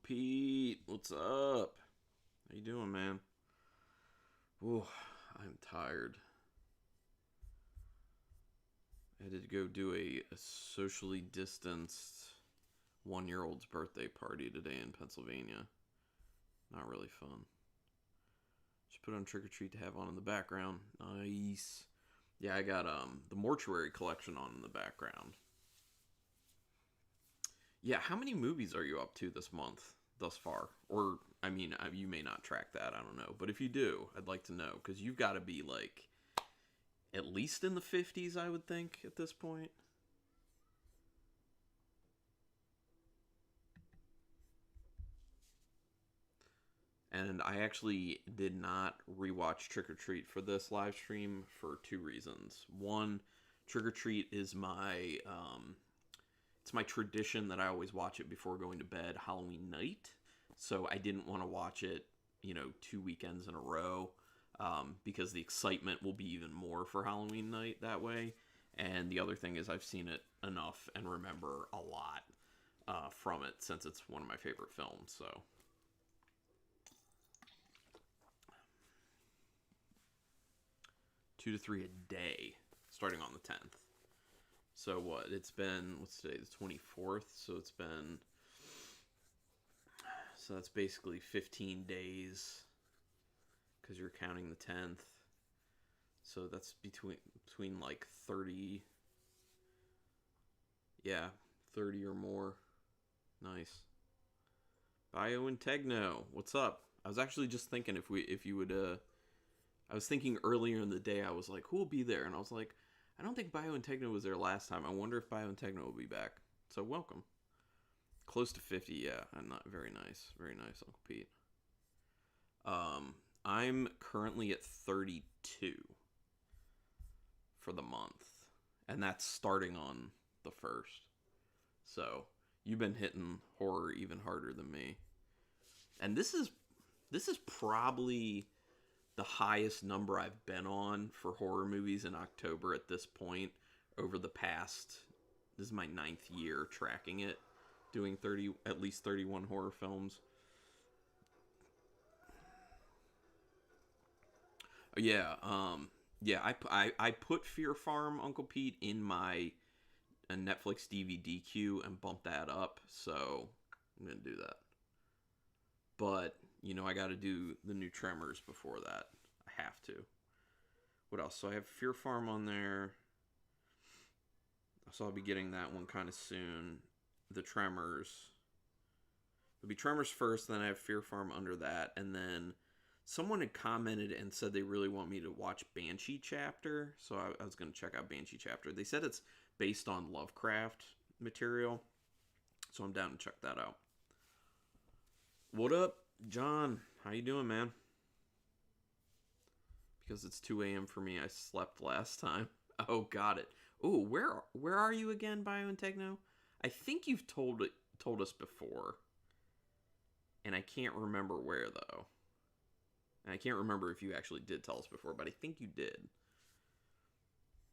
Pete, what's up? How you doing, man? Ooh, I'm tired. I had to go do a socially distanced 1 year old's birthday party today in Pennsylvania. Not really fun. Just put on Trick or Treat to have on in the background. Nice. Yeah, I got the Mortuary collection on in the background. Yeah, how many movies are you up to this month thus far? Or, I mean, you may not track that, I don't know. But if you do, I'd like to know. Because you've got to be, like, at least in the 50s, I would think, at this point. And I actually did not rewatch Trick or Treat for this live stream for two reasons. One, Trick or Treat is it's my tradition that I always watch it before going to bed Halloween night. So I didn't want to watch it, 2 weekends in a row, because the excitement will be even more for Halloween night that way. And the other thing is I've seen it enough and remember a lot from it since it's one of my favorite films. So 2 to 3 a day, starting on the 10th. So what? It's been, what's today? The 24th. So that's basically 15 days because you're counting the 10th. So that's between like 30. Yeah, 30 or more. Nice. Bio and Tegno, what's up? I was actually just thinking if you would I was thinking earlier in the day, I was like, who will be there? And I was like, I don't think Bio and Tegno was there last time. I wonder if Bio and Tegno will be back. So welcome. Close to 50, yeah. I'm not very nice. Very nice, Uncle Pete. I'm currently at 32 for the month. And that's starting on the 1st. So you've been hitting horror even harder than me. And this is probably the highest number I've been on for horror movies in October at this point over the past. This is my 9th year tracking it, doing at least 31 horror films. Yeah, I put Fear Farm, Uncle Pete, in my Netflix DVD queue and bumped that up, so I'm gonna do that. But I got to do the new Tremors before that. I have to. What else? So I have Fear Farm on there. So I'll be getting that one kind of soon. The Tremors. It'll be Tremors first, then I have Fear Farm under that, and then someone had commented and said they really want me to watch Banshee Chapter, so I was going to check out Banshee Chapter. They said it's based on Lovecraft material, so I'm down to check that out. What up, John? How you doing, man? Because it's 2 a.m. for me. I slept last time. Oh, got it. Oh, where are you again, Bio and Techno? I think you've told us before, and I can't remember where though. And I can't remember if you actually did tell us before, but I think you did.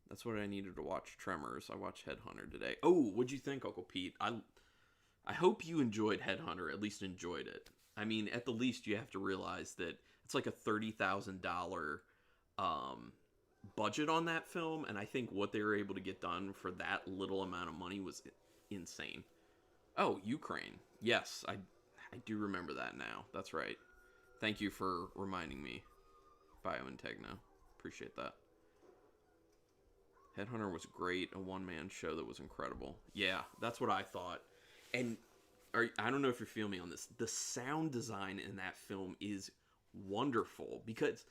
That's what I needed to watch. Tremors. I watched Headhunter today. Oh, what'd you think, Uncle Pete? I hope you enjoyed Headhunter. At least enjoyed it. I mean, at the least, you have to realize that it's like a $30,000 budget on that film, and I think what they were able to get done for that little amount of money was insane. Oh, Ukraine. Yes, I do remember that now. That's right. Thank you for reminding me, Bio and Techno. Appreciate that. Headhunter was great. A one-man show that was incredible. Yeah, that's what I thought. And I don't know if you feel me on this. The sound design in that film is wonderful because,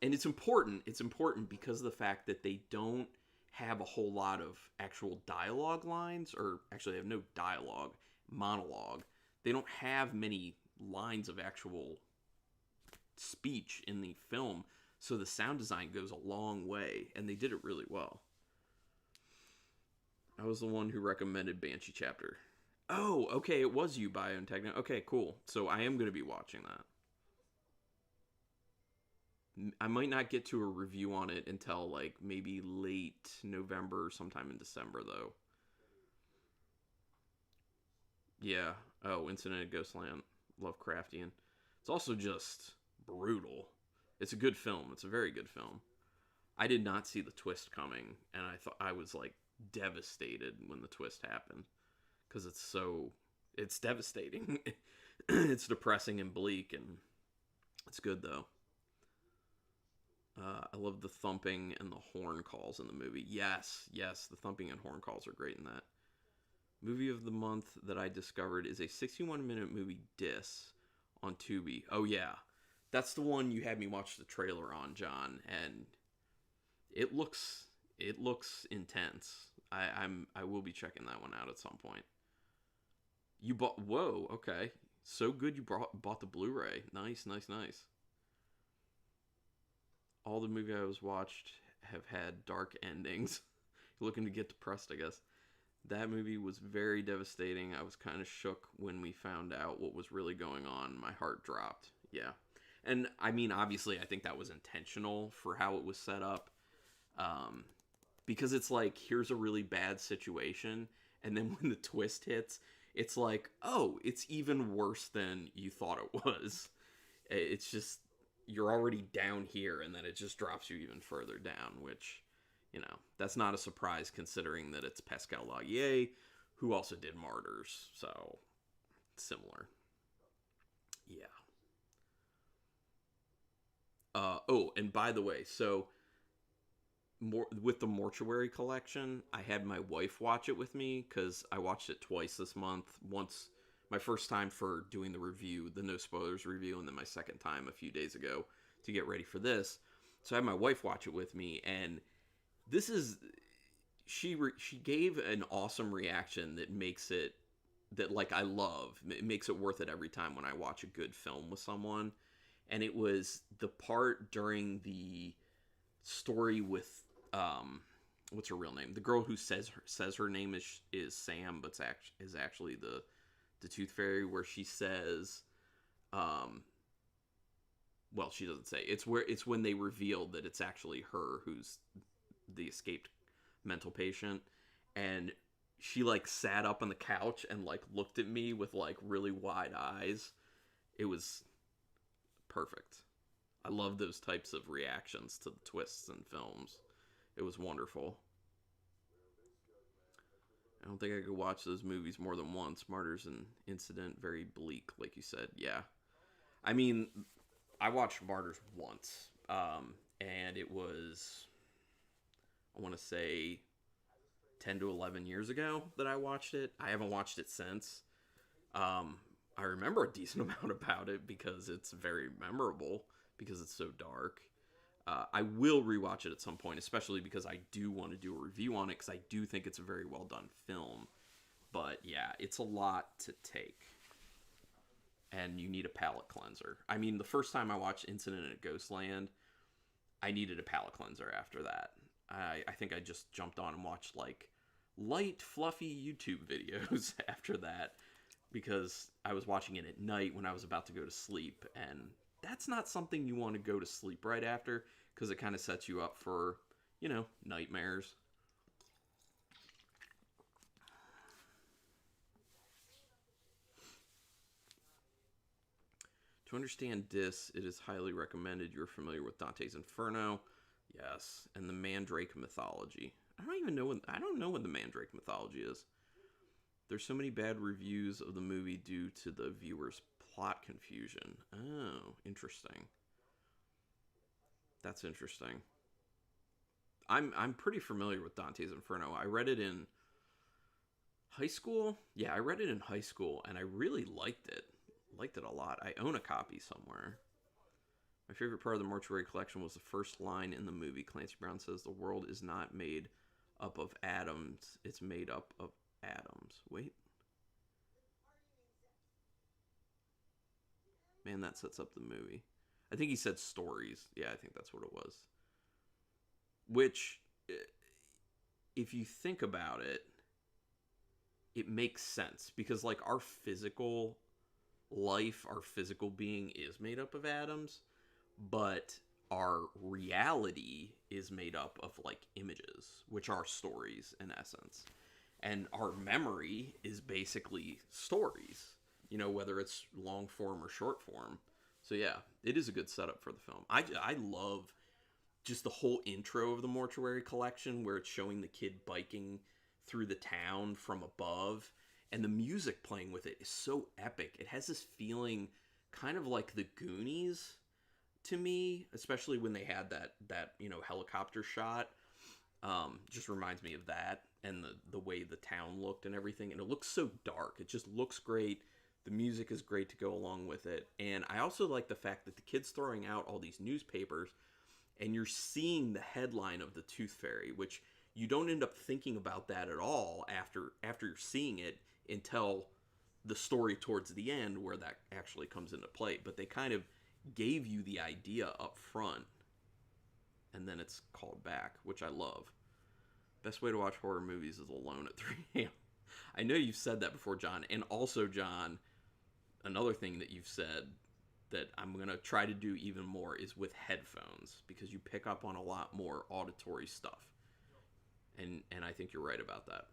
and it's important. It's important because of the fact that they don't have a whole lot of actual dialogue lines, or actually they have no dialogue, monologue. They don't have many lines of actual speech in the film, so the sound design goes a long way, and they did it really well. I was the one who recommended Banshee Chapter. Oh, okay, it was you, Bio and Techno. Okay, cool. So I am going to be watching that. I might not get to a review on it until like maybe late November, sometime in December, though. Yeah, Oh, Incident at Ghostland, Lovecraftian. It's also just brutal. It's a good film. It's a very good film. I did not see the twist coming, and I thought I was like devastated when the twist happened because it's devastating. It's depressing and bleak, and it's good though. I love the thumping and the horn calls in the movie. Yes, yes, the thumping and horn calls are great in that. Movie of the month that I discovered is a 61-minute movie, Dis, on Tubi. Oh yeah, that's the one you had me watch the trailer on, John, and it looks intense. I will be checking that one out at some point. You bought Whoa, okay. So good you bought the Blu-ray. Nice, nice, nice. All the movies I was watched have had dark endings. You're looking to get depressed, I guess. That movie was very devastating. I was kind of shook when we found out what was really going on. My heart dropped. Yeah. And I mean, obviously, I think that was intentional for how it was set up. Um, because it's like, here's a really bad situation. And then when the twist hits, it's like, oh, it's even worse than you thought it was. It's just, you're already down here, and then it just drops you even further down, which, that's not a surprise considering that it's Pascal Laugier, who also did Martyrs, so similar. Yeah. Oh, and by the way, so with the Mortuary collection, I had my wife watch it with me because I watched it twice this month. Once, my first time for doing the review, the no spoilers review, and then my second time a few days ago to get ready for this. So I had my wife watch it with me, and this is she gave an awesome reaction that makes it that like I love. It makes it worth it every time when I watch a good film with someone. And it was the part during the story with what's her real name? The girl who says her name is Sam, but is actually the Tooth Fairy, where she says, well, she doesn't say. It's when they reveal that it's actually her who's the escaped mental patient, and she like sat up on the couch and like looked at me with like really wide eyes. It was perfect. I love those types of reactions to the twists in films. It was wonderful. I don't think I could watch those movies more than once. Martyrs and Incident, very bleak, like you said. Yeah. I mean, I watched Martyrs once, and it was, I want to say, 10 to 11 years ago that I watched it. I haven't watched it since. I remember a decent amount about it because it's very memorable, because it's so dark. I will rewatch it at some point, especially because I do want to do a review on it, because I do think it's a very well done film. But yeah, it's a lot to take. And you need a palate cleanser. I mean, the first time I watched Incident at Ghostland, I needed a palate cleanser after that. I think I just jumped on and watched like light, fluffy YouTube videos after that, because I was watching it at night when I was about to go to sleep, and that's not something you want to go to sleep right after, because it kind of sets you up for, nightmares. To understand Dis, it is highly recommended. You're familiar with Dante's Inferno, yes, and the Mandrake mythology. I don't know what the Mandrake mythology is. There's so many bad reviews of the movie due to the viewer's plot confusion. Oh, interesting. That's interesting. I'm pretty familiar with Dante's Inferno. I read it in high school. Yeah, I read it in high school, and I really liked it. Liked it a lot. I own a copy somewhere. My favorite part of the Mortuary collection was the first line in the movie. Clancy Brown says, "The world is not made up of atoms. It's made up of atoms." Wait. Man, that sets up the movie. I think he said stories. Yeah, I think that's what it was. Which, if you think about it, it makes sense. Because, like, our physical life, our physical being is made up of atoms, but our reality is made up of, like, images, which are stories in essence. And our memory is basically stories. whether it's long form or short form. So yeah, it is a good setup for the film. I love just the whole intro of the Mortuary collection where it's showing the kid biking through the town from above, and the music playing with it is so epic. It has this feeling kind of like the Goonies to me, especially when they had that helicopter shot. Just reminds me of that, and the way the town looked and everything. And it looks so dark. It just looks great. The music is great to go along with it. And I also like the fact that the kid's throwing out all these newspapers, and you're seeing the headline of the Tooth Fairy, which you don't end up thinking about that at all after you're seeing it until the story towards the end where that actually comes into play. But they kind of gave you the idea up front, and then it's called back, which I love. Best way to watch horror movies is alone at 3 a.m. I know you've said that before, John. And also, John, another thing that you've said that I'm going to try to do even more is with headphones, because you pick up on a lot more auditory stuff. And I think you're right about that.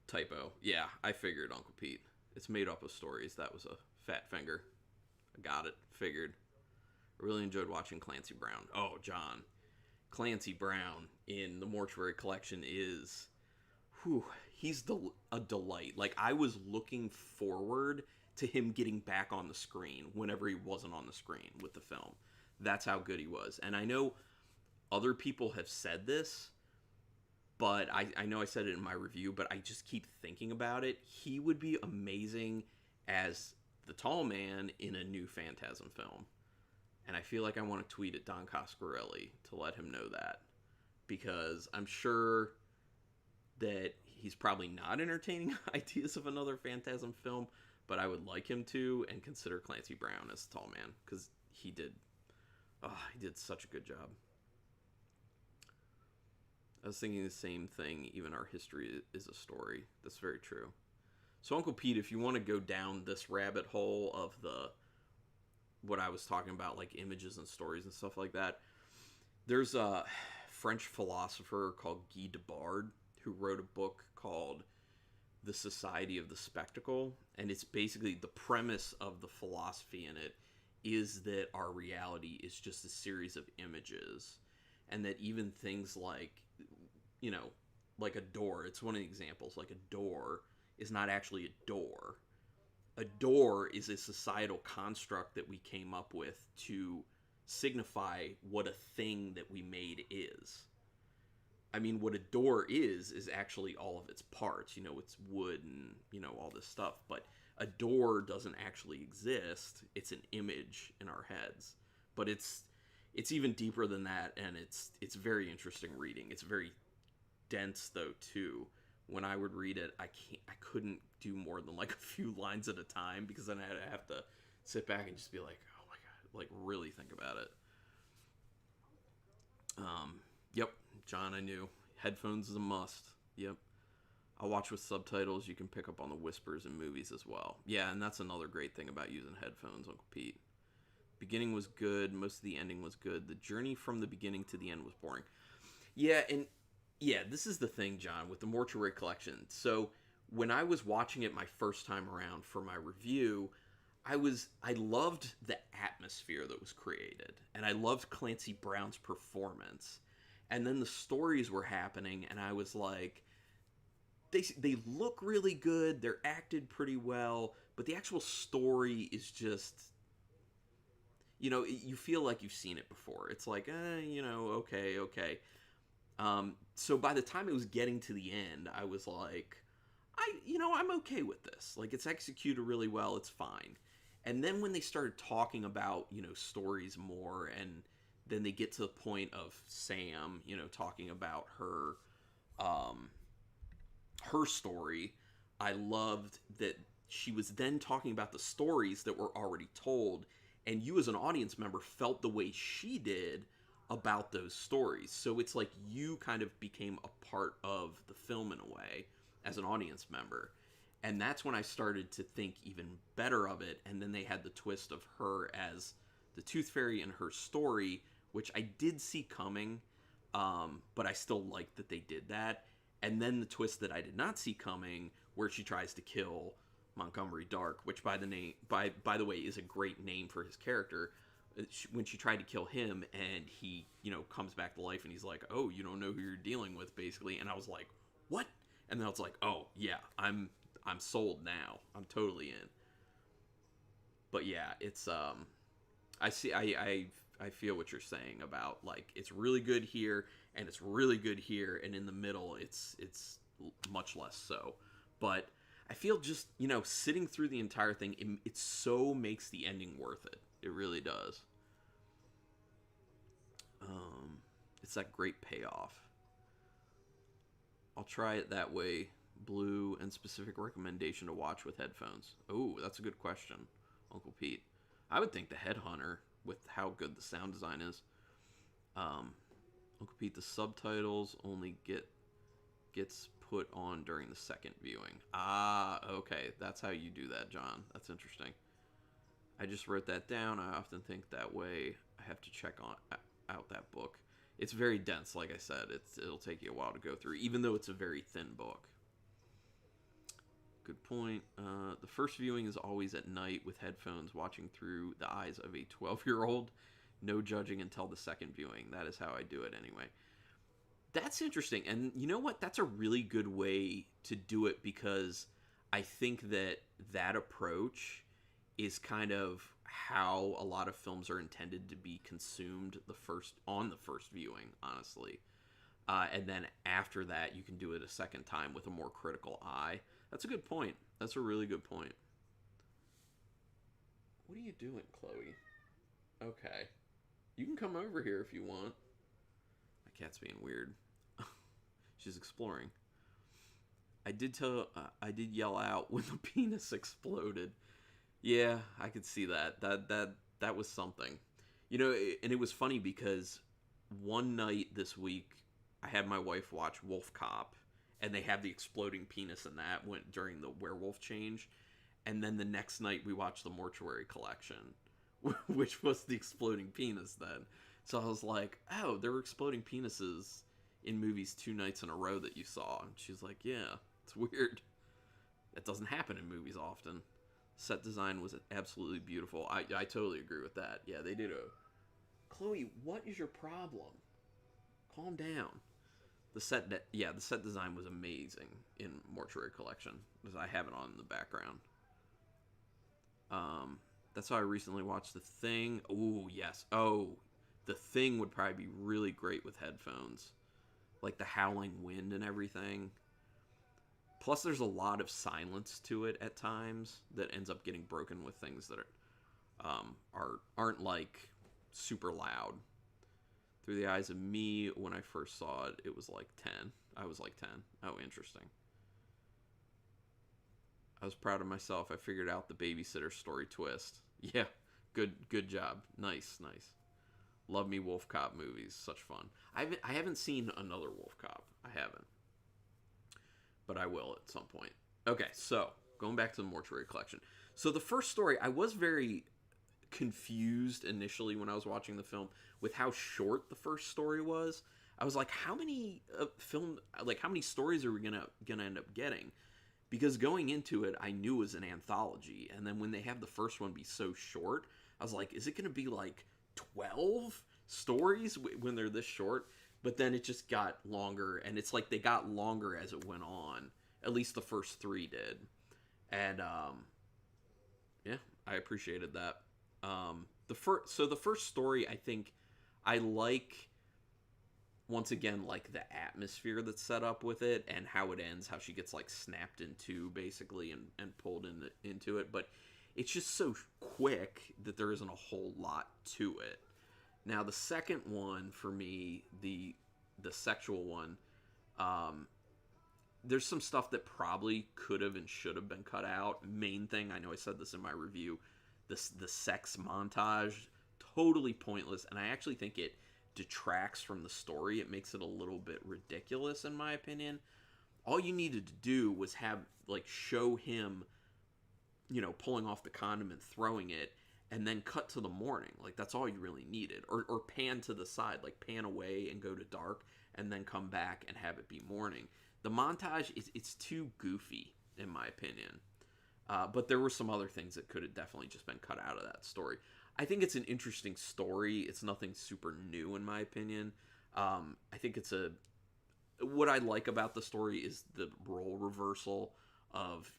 Typo. Yeah, I figured, Uncle Pete. It's made up of stories. That was a fat finger. I got it. Figured. I really enjoyed watching Clancy Brown. Oh, John. Clancy Brown in the Mortuary collection is... he's a delight. Like, I was looking forward to him getting back on the screen whenever he wasn't on the screen with the film. That's how good he was. And I know other people have said this, but I know I said it in my review, but I just keep thinking about it. He would be amazing as the tall man in a new Phantasm film. And I feel like I want to tweet at Don Coscarelli to let him know that. Because I'm sure that he's probably not entertaining ideas of another Phantasm film, but I would like him to, and consider Clancy Brown as the tall man, because he did such a good job. I was thinking the same thing. Even our history is a story. That's very true. So, Uncle Pete, if you want to go down this rabbit hole of what I was talking about, like images and stories and stuff like that, there's a French philosopher called Guy Debord who wrote a book called The Society of the Spectacle, and it's basically the premise of the philosophy in it is that our reality is just a series of images, and that even things like, like a door, it's one of the examples, like a door is not actually a door. A door is a societal construct that we came up with to signify what a thing that we made is. I mean, what a door is actually all of its parts. It's wood and, all this stuff. But a door doesn't actually exist. It's an image in our heads. But it's even deeper than that, and it's very interesting reading. It's very dense, though, too. When I would read it, I couldn't do more than like a few lines at a time, because then I'd have to sit back and just be like, oh my god, like really think about it. Yep, John, I knew. Headphones is a must. Yep. I'll watch with subtitles. You can pick up on the whispers in movies as well. Yeah, and that's another great thing about using headphones, Uncle Pete. Beginning was good. Most of the ending was good. The journey from the beginning to the end was boring. Yeah, and this is the thing, John, with the Mortuary collection. So when I was watching it my first time around for my review, I loved the atmosphere that was created, and I loved Clancy Brown's performance. And then the stories were happening, and I was like, they look really good, they're acted pretty well, but the actual story is just, you feel like you've seen it before. It's like, okay. So by the time it was getting to the end, I was like, I'm okay with this. Like, it's executed really well, it's fine. And then when they started talking about, stories more, and then they get to the point of Sam, talking about her story, I loved that she was then talking about the stories that were already told, and you as an audience member felt the way she did about those stories. So it's like you kind of became a part of the film in a way as an audience member. And that's when I started to think even better of it. And then they had the twist of her as the Tooth Fairy and her story, which I did see coming, but I still liked that they did that. And then the twist that I did not see coming, where she tries to kill Montgomery Dark, which by the way is a great name for his character. When she tried to kill him, and he comes back to life, and he's like, "Oh, you don't know who you're dealing with," basically. And I was like, "What?" And then I was like, "Oh yeah, I'm sold now. I'm totally in." But yeah, it's I see I feel what you're saying about, like, it's really good here and it's really good here, and in the middle it's much less so. But I feel just sitting through the entire thing, it so makes the ending worth it. It really does. It's that great payoff. I'll try it that way. Blue and specific recommendation to watch with headphones. Oh, that's a good question, Uncle Pete. I would think the Headhunter, with how good the sound design is. Uncle Pete, the subtitles only gets put on during the second viewing. Ah, okay, that's how you do that, John. That's interesting. I just wrote that down. I often think that way. I have to check out that book. It's very dense, like I said. It'll take you a while to go through, even though it's a very thin book. Good point. The first viewing is always at night with headphones, watching through the eyes of a 12-year-old. No judging until the second viewing. That is how I do it anyway. That's interesting. And you know what? That's a really good way to do it, because I think that approach is kind of how a lot of films are intended to be consumed on the first viewing, honestly. And then after that, you can do it a second time with a more critical eye. That's a good point. That's a really good point. What are you doing, Chloe? Okay. You can come over here if you want. My cat's being weird. She's exploring. I did yell out when the penis exploded. Yeah, I could see that. That was something. And it was funny because one night this week, I had my wife watch Wolf Cop, and they have the exploding penis in that went during the werewolf change. And then the next night we watched the Mortuary collection, which was the exploding penis then. So I was like, "Oh, there were exploding penises in movies 2 nights in a row that you saw." And she's like, "Yeah, it's weird. That doesn't happen in movies often." Set design was absolutely beautiful. I totally agree with that. Yeah, they did a... Chloe, what is your problem? Calm down. The set design was amazing in Mortuary Collection, because I have it on in the background. That's how I recently watched The Thing. Oh, yes. Oh, The Thing would probably be really great with headphones. Like the howling wind and everything. Plus, there's a lot of silence to it at times that ends up getting broken with things that aren't like super loud. Through the eyes of me, when I first saw it, it was like 10. I was like 10. Oh, interesting. I was proud of myself. I figured out the babysitter story twist. Yeah, good job. Nice. Love me Wolf Cop movies. Such fun. I haven't seen another Wolf Cop. I haven't. But I will at some point. Okay, so going back to the Mortuary Collection. So the first story, I was very confused initially when I was watching the film with how short the first story was. I was like, how many how many stories are we gonna end up getting? Because going into it, I knew it was an anthology, and then when they have the first one be so short, I was like, is it gonna be like 12 stories when they're this short? But then it just got longer, and it's like they got longer as it went on. At least the first 3 did. And yeah, I appreciated that. The first story, I think I like, once again, like the atmosphere that's set up with it, and how it ends, how she gets like snapped in two basically, and pulled into it. But it's just so quick that there isn't a whole lot to it. Now the second one for me, the sexual one, there's some stuff that probably could have and should have been cut out. Main thing, I know I said this in my review, the sex montage, totally pointless, and I actually think it detracts from the story. It makes it a little bit ridiculous, in my opinion. All you needed to do was show him, pulling off the condom and throwing it, and then cut to the morning. Like, that's all you really needed. Or pan to the side, like pan away and go to dark, and then come back and have it be morning. The montage, it's too goofy, in my opinion. But there were some other things that could have definitely just been cut out of that story. I think it's an interesting story. It's nothing super new in my opinion. I think it's a what I like about the story is the role reversal of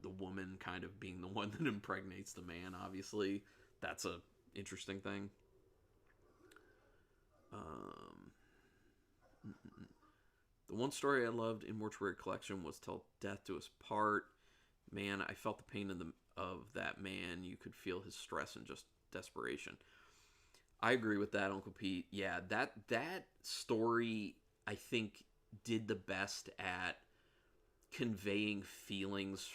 the woman kind of being the one that impregnates the man. Obviously, that's a interesting thing. Um, the one story I loved in Mortuary Collection was "Till Death Do Us Part." Man, I felt the pain of that man. You could feel his stress and just desperation. I agree with that, Uncle Pete. Yeah, that story I think did the best at conveying feelings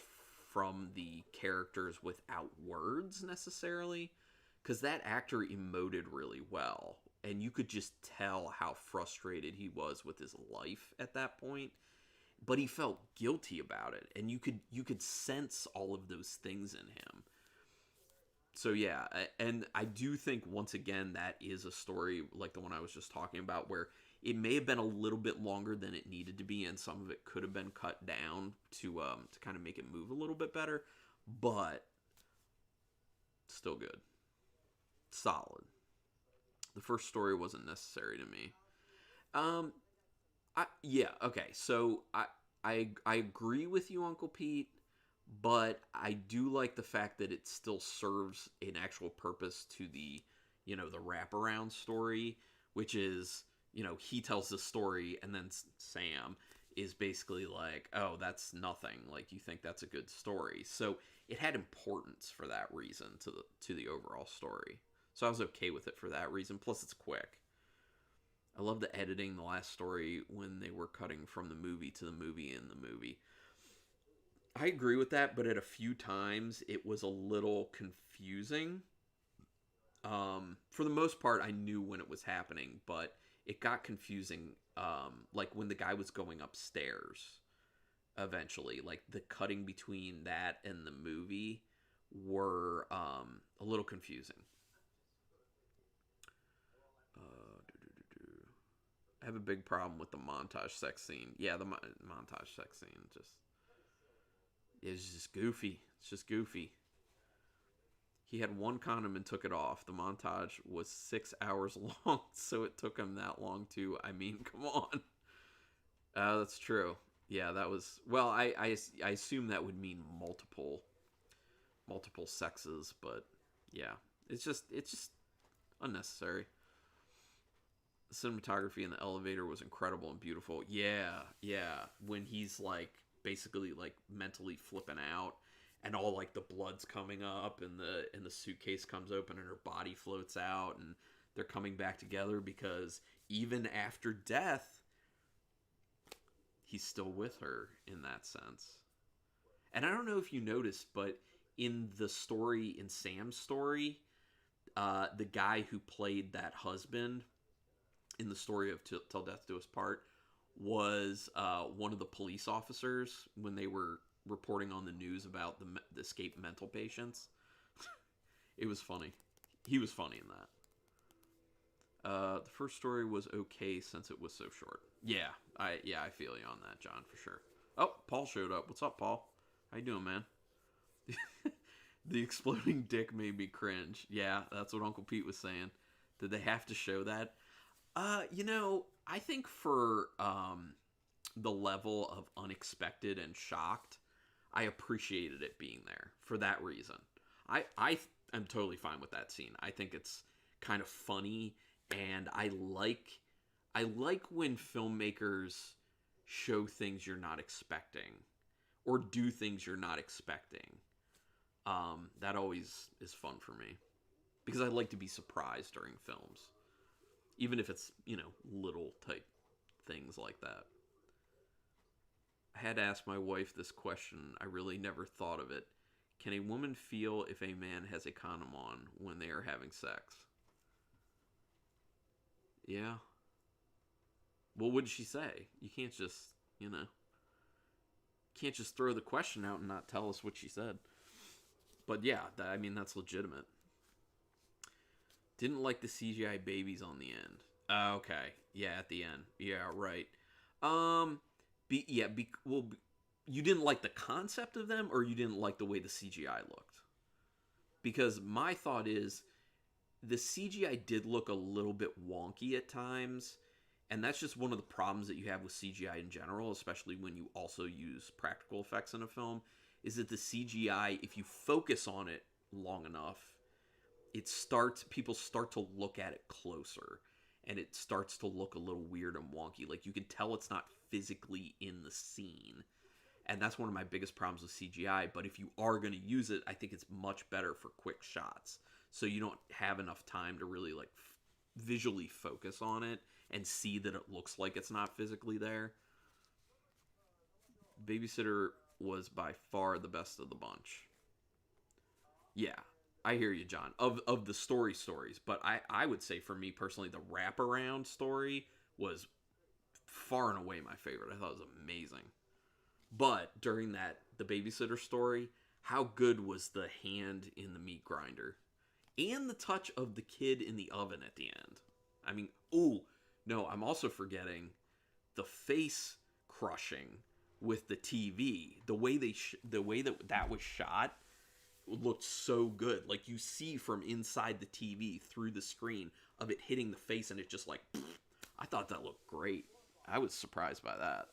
from the characters without words necessarily, because that actor emoted really well, and you could just tell how frustrated he was with his life at that point, but he felt guilty about it, and you could sense all of those things in him. So yeah, and I do think once again that is a story like the one I was just talking about where it may have been a little bit longer than it needed to be, and some of it could have been cut down to kind of make it move a little bit better, but still good, solid. The first story wasn't necessary to me. Um, yeah, okay, so I agree with you, Uncle Pete, but I do like the fact that it still serves an actual purpose to the wraparound story, which is, he tells the story and then Sam is basically like, oh, that's nothing. Like, you think that's a good story. So it had importance for that reason to the overall story. So I was okay with it for that reason. Plus, it's quick. I love the editing the last story when they were cutting from the movie to the movie in the movie. I agree with that, but at a few times it was a little confusing. For the most part, I knew when it was happening, but it got confusing. Like when the guy was going upstairs, eventually, like the cutting between that and the movie were a little confusing. I have a big problem with the montage sex scene. Yeah, the montage sex scene just is just goofy. It's just goofy. He had one condom and took it off. The montage was 6 hours long, so it took him that long to. I mean, come on. That's true. Yeah, that was. Well, I assume that would mean multiple sexes, but yeah, it's just unnecessary. The cinematography in the elevator was incredible and beautiful. Yeah, yeah. When he's like basically like mentally flipping out and all like the blood's coming up and the suitcase comes open and her body floats out and they're coming back together because even after death he's still with her in that sense. And I don't know if you noticed, but in the story, in Sam's story, the guy who played that husband in the story of Till Death Do Us Part was one of the police officers when they were reporting on the news about the escaped mental patients. It was funny. He was funny in that. The first story was okay since it was so short. I feel you on that, John, for sure. Oh, Paul showed up. What's up, Paul? How you doing, man? The exploding dick made me cringe. Yeah, that's what Uncle Pete was saying. Did they have to show that? I think for the level of unexpected and shocked, I appreciated it being there for that reason. I am totally fine with that scene. I think it's kind of funny, and I like when filmmakers show things you're not expecting or do things you're not expecting. That always is fun for me because I like to be surprised during films, even if it's little type things like that. I had to ask my wife this question. I really never thought of it. Can a woman feel if a man has a condom on when they are having sex? Yeah. Well, what did she say? You can't just, can't just throw the question out and not tell us what she said. But yeah, I mean, that's legitimate. Didn't like the CGI babies on the end. Okay. Yeah, at the end. Yeah, right. Um, well, you didn't like the concept of them, or you didn't like the way the CGI looked? Because my thought is the CGI did look a little bit wonky at times, and that's just one of the problems that you have with CGI in general, especially when you also use practical effects in a film, is that the CGI, if you focus on it long enough, people start to look at it closer, and it starts to look a little weird and wonky. Like, you can tell it's not physically in the scene. And that's one of my biggest problems with CGI. But if you are going to use it, I think it's much better for quick shots. So you don't have enough time to really like visually focus on it and see that it looks like it's not physically there. Babysitter was by far the best of the bunch. Yeah, I hear you, John. Of the stories, but I would say for me personally, the wraparound story was far and away my favorite. I thought it was amazing. But during the babysitter story, how good was the hand in the meat grinder? And the touch of the kid in the oven at the end. I mean, ooh, no, I'm also forgetting the face crushing with the TV. The way that was shot looked so good. Like, you see from inside the TV through the screen of it hitting the face, and it just like, I thought that looked great. I was surprised by that.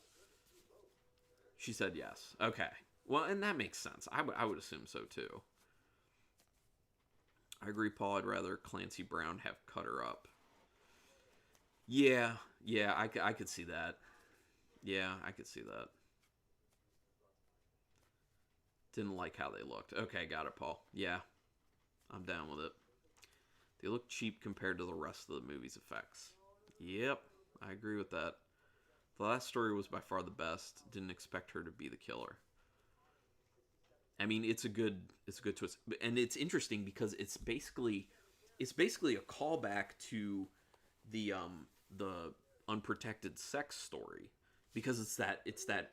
She said yes. Okay. Well, and that makes sense. I would assume so too. I agree, Paul. I'd rather Clancy Brown have cut her up. Yeah, I could see that. Yeah, I could see that. Didn't like how they looked. Okay, got it, Paul. Yeah, I'm down with it. They look cheap compared to the rest of the movie's effects. Yep, I agree with that. The last story was by far the best. Didn't expect her to be the killer. I mean, it's a good twist, and it's interesting because it's basically a callback to the unprotected sex story, because it's that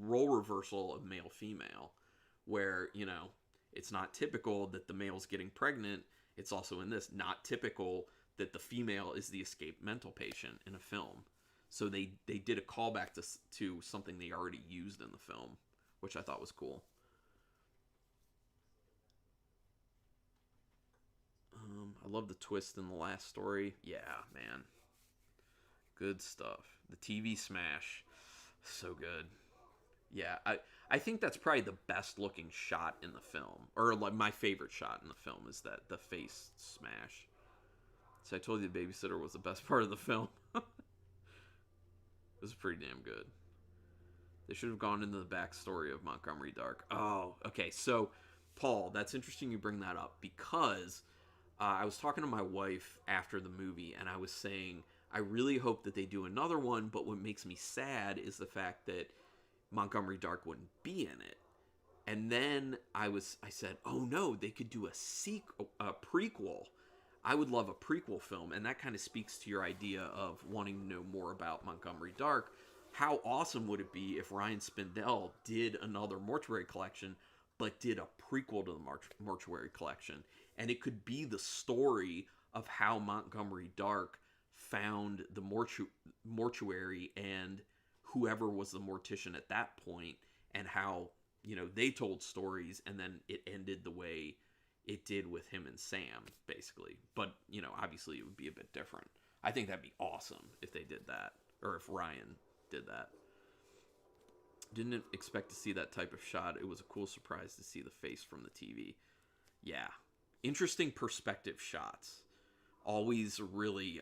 role reversal of male female, where it's not typical that the male's getting pregnant. It's also in this not typical that the female is the escaped mental patient in a film. So they did a callback to something they already used in the film, which I thought was cool. I love the twist in the last story. Yeah, man. Good stuff. The TV smash. So good. Yeah, I think that's probably the best looking shot in the film. Or like my favorite shot in the film is that the face smash. So I told you the babysitter was the best part of the film. It was pretty damn good. They should have gone into the backstory of Montgomery Dark. Oh, okay. So, Paul, that's interesting you bring that up, because I was talking to my wife after the movie, and I was saying I really hope that they do another one. But what makes me sad is the fact that Montgomery Dark wouldn't be in it. And then I said, oh no, they could do a prequel. I would love a prequel film, and that kind of speaks to your idea of wanting to know more about Montgomery Dark. How awesome would it be if Ryan Spindell did another Mortuary collection, but did a prequel to the Mortuary collection? And it could be the story of how Montgomery Dark found the mortuary and whoever was the mortician at that point, and how they told stories, and then it ended the way it did with him and Sam, basically. But obviously it would be a bit different. I think that'd be awesome if they did that, or if Ryan did that. Didn't expect to see that type of shot. It was a cool surprise to see the face from the TV. Yeah, interesting perspective shots. Always really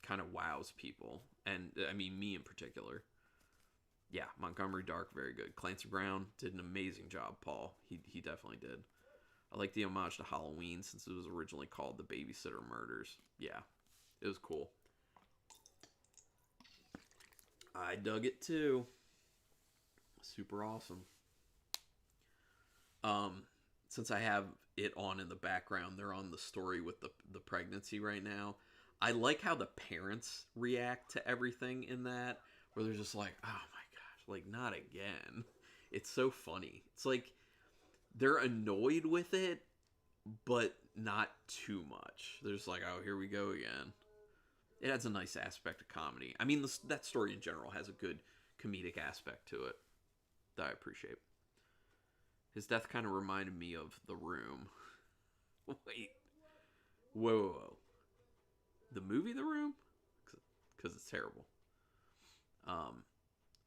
kind of wows people, and I mean me in particular. Yeah, Montgomery Dark, very good. Clancy Brown did an amazing job, Paul. He definitely did. I like the homage to Halloween, since it was originally called The Babysitter Murders. Yeah, it was cool. I dug it too. Super awesome. Since I have it on in the background, they're on the story with the pregnancy right now. I like how the parents react to everything in that, where they're just like, oh my gosh, like, not again. It's so funny. It's like they're annoyed with it, but not too much. They're just like, oh, here we go again. It adds a nice aspect of comedy. I mean, that story in general has a good comedic aspect to it. that I appreciate. His death kind of reminded me of The Room. Wait, whoa. The movie The Room? Because it's terrible. Um,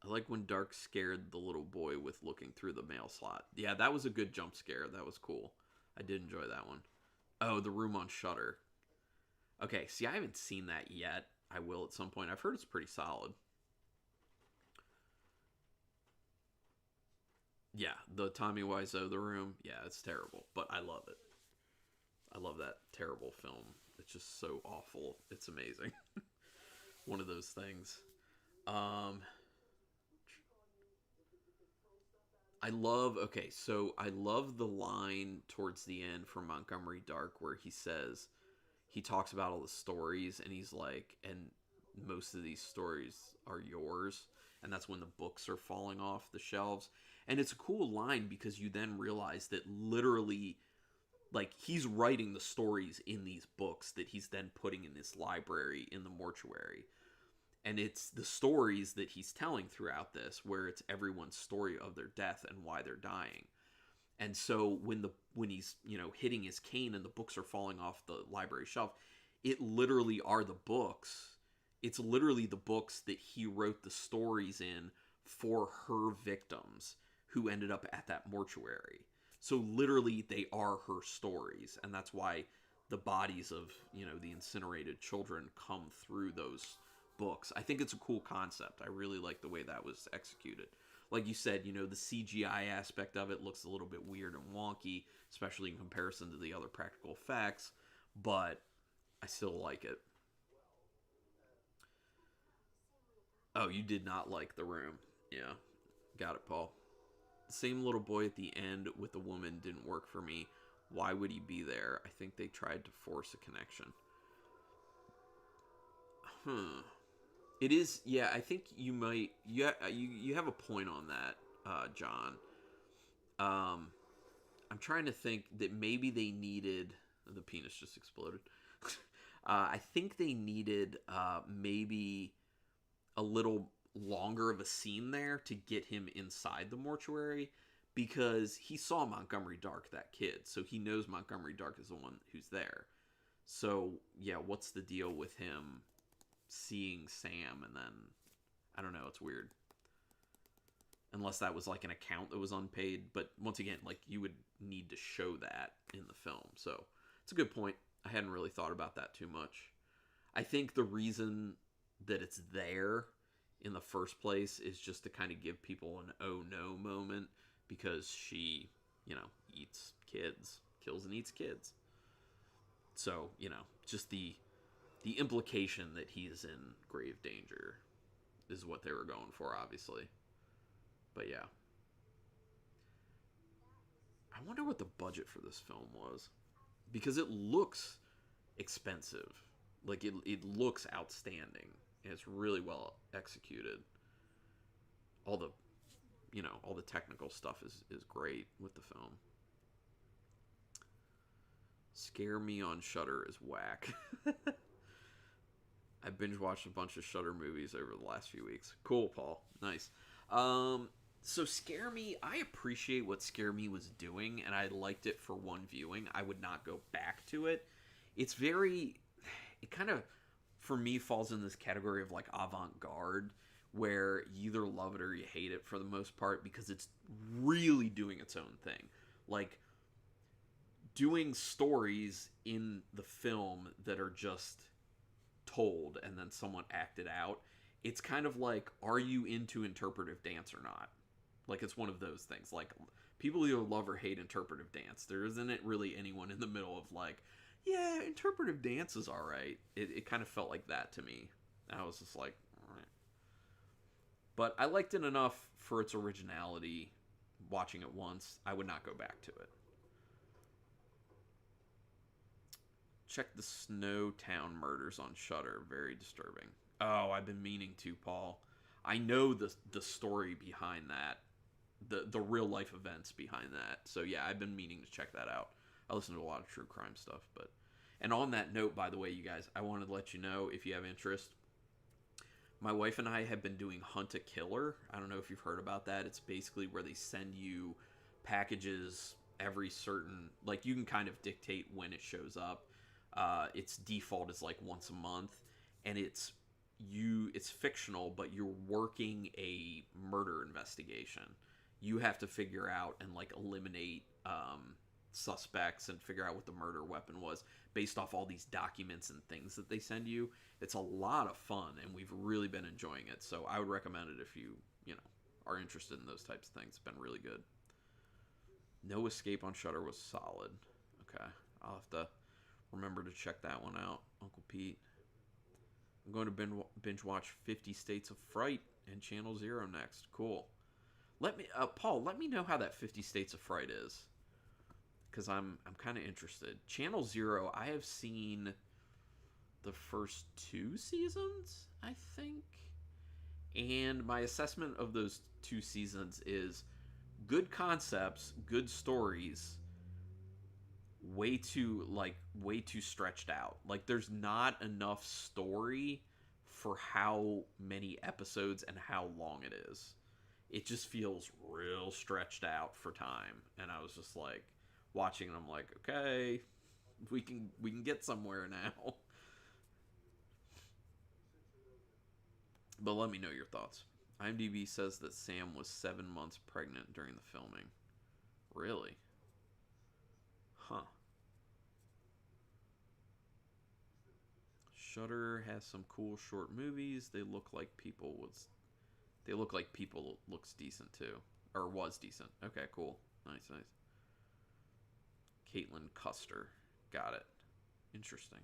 I like when Dark scared the little boy with looking through the mail slot. Yeah, that was a good jump scare. That was cool. I did enjoy that one. Oh, The Room on Shudder. Okay, see, I haven't seen that yet. I will at some point. I've heard it's pretty solid. Yeah, the Tommy Wiseau The Room. Yeah, it's terrible, but I love it. I love that terrible film. It's just so awful. It's amazing. One of those things. Um, I love. Okay, so I love the line towards the end from Montgomery Dark where he talks about all the stories and he's like, and most of these stories are yours, and that's when the books are falling off the shelves. And it's a cool line because you then realize that literally, like, he's writing the stories in these books that he's then putting in this library in the mortuary. And it's the stories that he's telling throughout this where it's everyone's story of their death and why they're dying. And so when he's, hitting his cane and the books are falling off the library shelf, it literally are the books. It's literally the books that he wrote the stories in for her victims who ended up at that mortuary. So literally they are her stories, and that's why the bodies of, the incinerated children come through those books. I think it's a cool concept. I really like the way that was executed. Like you said, the CGI aspect of it looks a little bit weird and wonky, especially in comparison to the other practical effects, but I still like it. Oh, you did not like The Room. Yeah, got it, Paul. The same little boy at the end with the woman didn't work for me. Why would he be there? I think they tried to force a connection. Hmm. It is, yeah. I think you might, yeah. You have a point on that, John. Um, I'm trying to think that maybe they needed. The penis just exploded. I think they needed maybe a little longer of a scene there to get him inside the mortuary because he saw Montgomery Dark, that kid, so he knows Montgomery Dark is the one who's there. So yeah, what's the deal with him seeing Sam and then I don't know, it's weird. Unless that was like an account that was unpaid, but once again, like you would need to show that in the film. So it's a good point. I hadn't really thought about that too much. I think the reason that it's there in the first place is just to kind of give people an oh no moment because she, eats kids, kills and eats kids. So, just the implication that he's in grave danger is what they were going for, obviously. But yeah. I wonder what the budget for this film was. Because it looks expensive. Like it looks outstanding. And it's really well executed. All the all the technical stuff is great with the film. Scare Me on Shudder is whack. I binge watched a bunch of Shudder movies over the last few weeks. Cool, Paul. Nice. So Scare Me, I appreciate what Scare Me was doing, and I liked it for one viewing. I would not go back to it. It kind of, for me, falls in this category of like avant-garde, where you either love it or you hate it for the most part, because it's really doing its own thing. Like, doing stories in the film that are just told and then someone acted out. It's kind of like, are you into interpretive dance or not? Like, it's one of those things. Like, people either love or hate interpretive dance. There isn't really anyone in the middle of like, yeah, interpretive dance is alright. It kind of felt like that to me. I was just like, alright. But I liked it enough for its originality. Watching it once, I would not go back to it. Check the Snowtown Murders on Shudder. Very disturbing. Oh, I've been meaning to, Paul. I know the story behind that, the real life events behind that. So yeah, I've been meaning to check that out. I listen to a lot of true crime stuff, and on that note, by the way, you guys, I wanted to let you know if you have interest. My wife and I have been doing Hunt a Killer. I don't know if you've heard about that. It's basically where they send you packages every certain, like, you can kind of dictate when it shows up. Its default is like once a month, and it's fictional, but you're working a murder investigation. You have to figure out and like eliminate suspects and figure out what the murder weapon was based off all these documents and things that they send you. It's a lot of fun, and we've really been enjoying it. So I would recommend it if you are interested in those types of things. It's been really good. No Escape on Shudder was solid. Okay, I'll have to remember to check that one out. Uncle Pete. I'm going to binge watch 50 States of Fright and Channel Zero next. Cool. Let me, Paul. Let me know how that 50 States of Fright is, because I'm kind of interested. Channel Zero, I have seen the first 2 seasons, I think, and my assessment of those 2 seasons is good concepts, good stories, way too stretched out. Like, there's not enough story for how many episodes and how long it is. It just feels real stretched out for time, and I was just like watching and I'm like, okay, we can get somewhere now. But let me know your thoughts. IMDb says that Sam was 7 months pregnant during the filming. Really? Huh. Shudder has some cool short movies. They look like People looks decent too, or was decent. Okay, cool. Nice. Caitlin Custer. Got it. Interesting.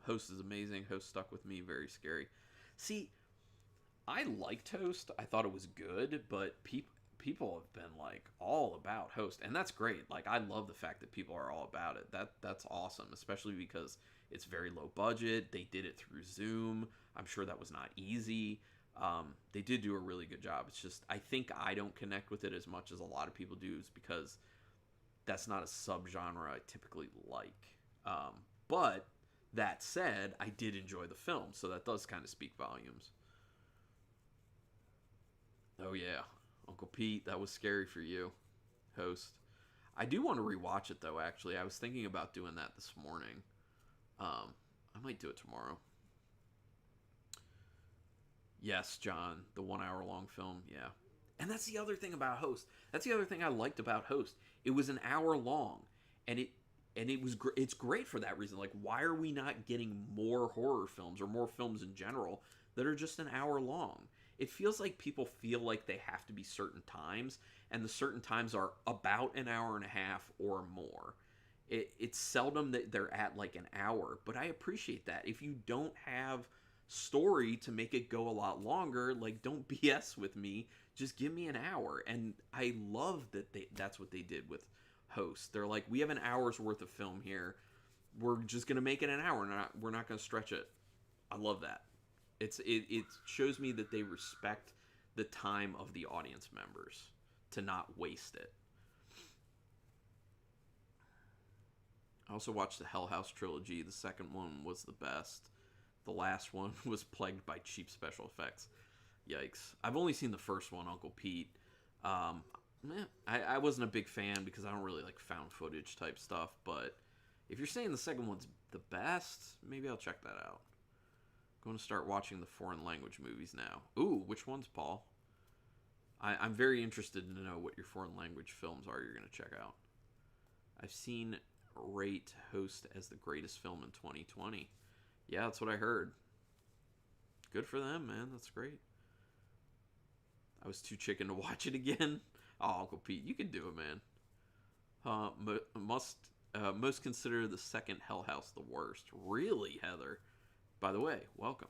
Host is amazing. Host stuck with me. Very scary. See, I liked Host. I thought it was good, but people have been like all about Host, and that's great. Like, I love the fact that people are all about it. That's awesome, especially because it's very low budget. They did it through Zoom. I'm sure that was not easy. They did do a really good job. It's just, I think I don't connect with it as much as a lot of people do, is because that's not a subgenre I typically like. But that said, I did enjoy the film, so that does kind of speak volumes. Oh yeah, Uncle Pete, that was scary for you, Host. I do want to rewatch it though. Actually, I was thinking about doing that this morning. I might do it tomorrow. Yes, John, the 1 hour long film. Yeah, and that's the other thing about Host. That's the other thing I liked about Host. It was an hour long, and it's great for that reason. Like, why are we not getting more horror films or more films in general that are just an hour long? It feels like people feel like they have to be certain times, and the certain times are about an hour and a half or more. It's seldom that they're at like an hour, but I appreciate that. If you don't have story to make it go a lot longer, like, don't BS with me. Just give me an hour. And I love that that's what they did with Host. They're like, we have an hour's worth of film here. We're just gonna make it an hour, and we're not gonna stretch it. I love that. It shows me that they respect the time of the audience members to not waste it. I also watched the Hell House trilogy. The second one was the best. The last one was plagued by cheap special effects. Yikes. I've only seen the first one, Uncle Pete. I wasn't a big fan because I don't really like found footage type stuff, but if you're saying the second one's the best, maybe I'll check that out. Going to start watching the foreign language movies now. Ooh, which ones, Paul? I'm very interested to know what your foreign language films are you're going to check out. I've seen rate Host as the greatest film in 2020. Yeah, that's what I heard. Good for them, man. That's great. I was too chicken to watch it again. Oh, Uncle Pete, you can do it, man. Most consider the second Hell House the worst. Really, Heather? By the way, welcome.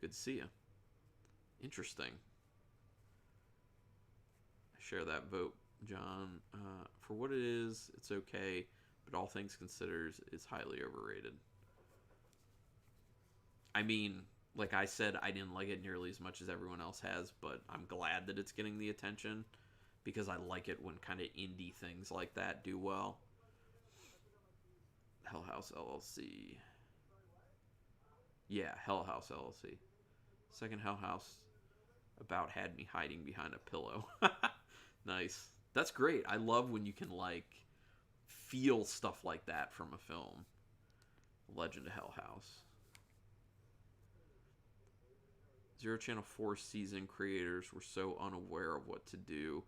Good to see you. Interesting. I share that vote, John. For what it is, it's okay, but all things considered, it's highly overrated. I mean, like I said, I didn't like it nearly as much as everyone else has, but I'm glad that it's getting the attention, because I like it when kind of indie things like that do well. Hell House LLC. Yeah, Hell House LLC. Second Hell House about had me hiding behind a pillow. Nice. That's great. I love when you can like feel stuff like that from a film. Legend of Hell House. Zero Channel 4 season creators were so unaware of what to do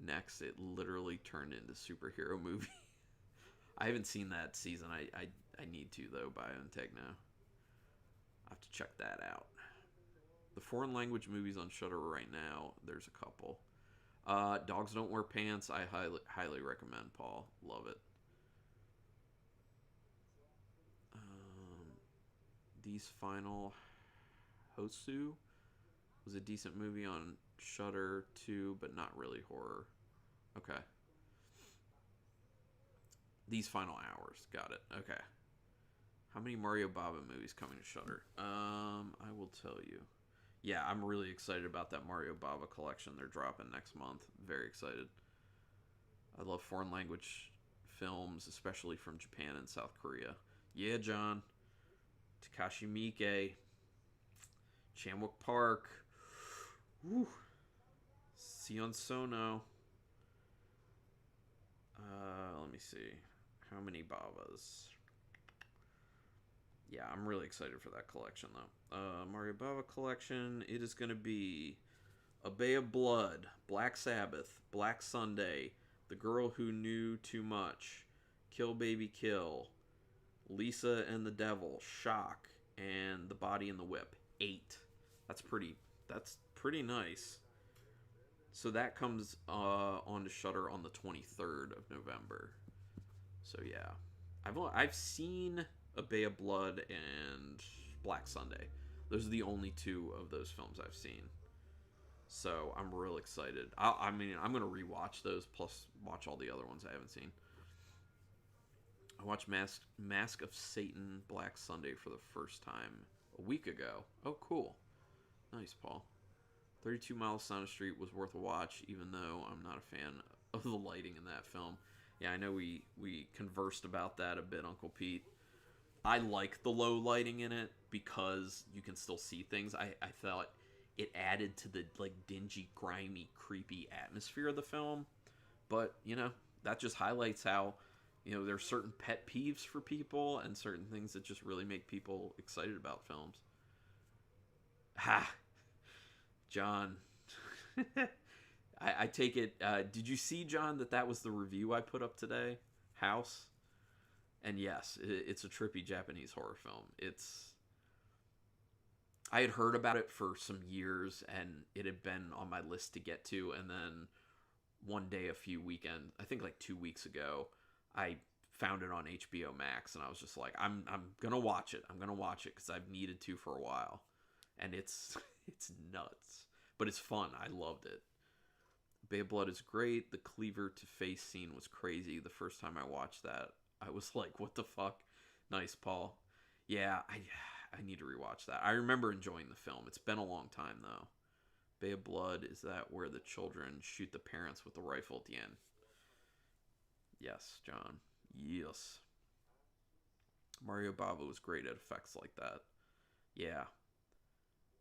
next, it literally turned into superhero movie. I haven't seen that season. I need to, though, by Techno. I have to check that out. The foreign language movies on Shudder right now, there's a couple. Dogs Don't Wear Pants, I highly recommend, Paul. Love it. These Final Hosu was a decent movie on Shudder too, but not really horror. Okay. These Final Hours. Got it. Okay. How many Mario Bava movies coming to Shudder? I will tell you. Yeah, I'm really excited about that Mario Bava collection they're dropping next month. Very excited. I love foreign language films, especially from Japan and South Korea. Yeah, John. Takashi Miike. Chamwick Park. Woo. Sion Sono. Let me see. How many Bavas? Yeah, I'm really excited for that collection, though. Mario Bava collection. It is going to be A Bay of Blood, Black Sabbath, Black Sunday, The Girl Who Knew Too Much, Kill Baby Kill, Lisa and the Devil, Shock, and The Body and the Whip. 8. That's pretty nice. So that comes on to Shudder on the 23rd of November. So yeah, I've seen A Bay of Blood and Black Sunday. Those are the only two of those films I've seen. So I'm real excited. I mean, I'm gonna rewatch those plus watch all the other ones I haven't seen. I watched Mask of Satan Black Sunday for the first time a week ago. Oh, cool. Nice, Paul. 32 Miles Down the Street was worth a watch, even though I'm not a fan of the lighting in that film. Yeah, I know we conversed about that a bit, Uncle Pete. I like the low lighting in it because you can still see things. I thought it added to the like dingy, grimy, creepy atmosphere of the film. But, that just highlights how, there's certain pet peeves for people and certain things that just really make people excited about films. Ha! John. I take it, did you see, John, that was the review I put up today? House? And yes, it's a trippy Japanese horror film. I had heard about it for some years, and it had been on my list to get to, and then one day, I think like 2 weeks ago, I found it on HBO Max, and I was just like, I'm gonna watch it. I'm gonna watch it because I've needed to for a while, and it's nuts, but it's fun. I loved it. Bay of Blood is great. The cleaver to face scene was crazy. The first time I watched that, I was like, what the fuck? Nice, Paul. Yeah, I need to rewatch that. I remember enjoying the film. It's been a long time, though. Bay of Blood, is that where the children shoot the parents with the rifle at the end? Yes, John. Yes. Mario Bava was great at effects like that. Yeah.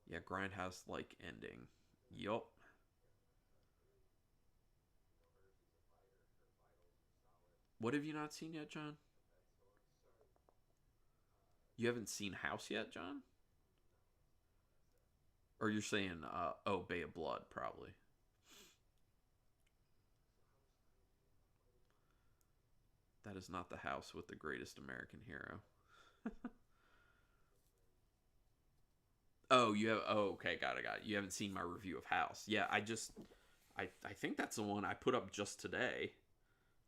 Yeah, Grindhouse-like ending. Yup. What have you not seen yet, John? You haven't seen House yet, John? Or you're saying, Bay of Blood, probably. That is not the house with the greatest American hero. Oh, you have. Oh, okay, got it. You haven't seen my review of House. Yeah, I think that's the one I put up just today.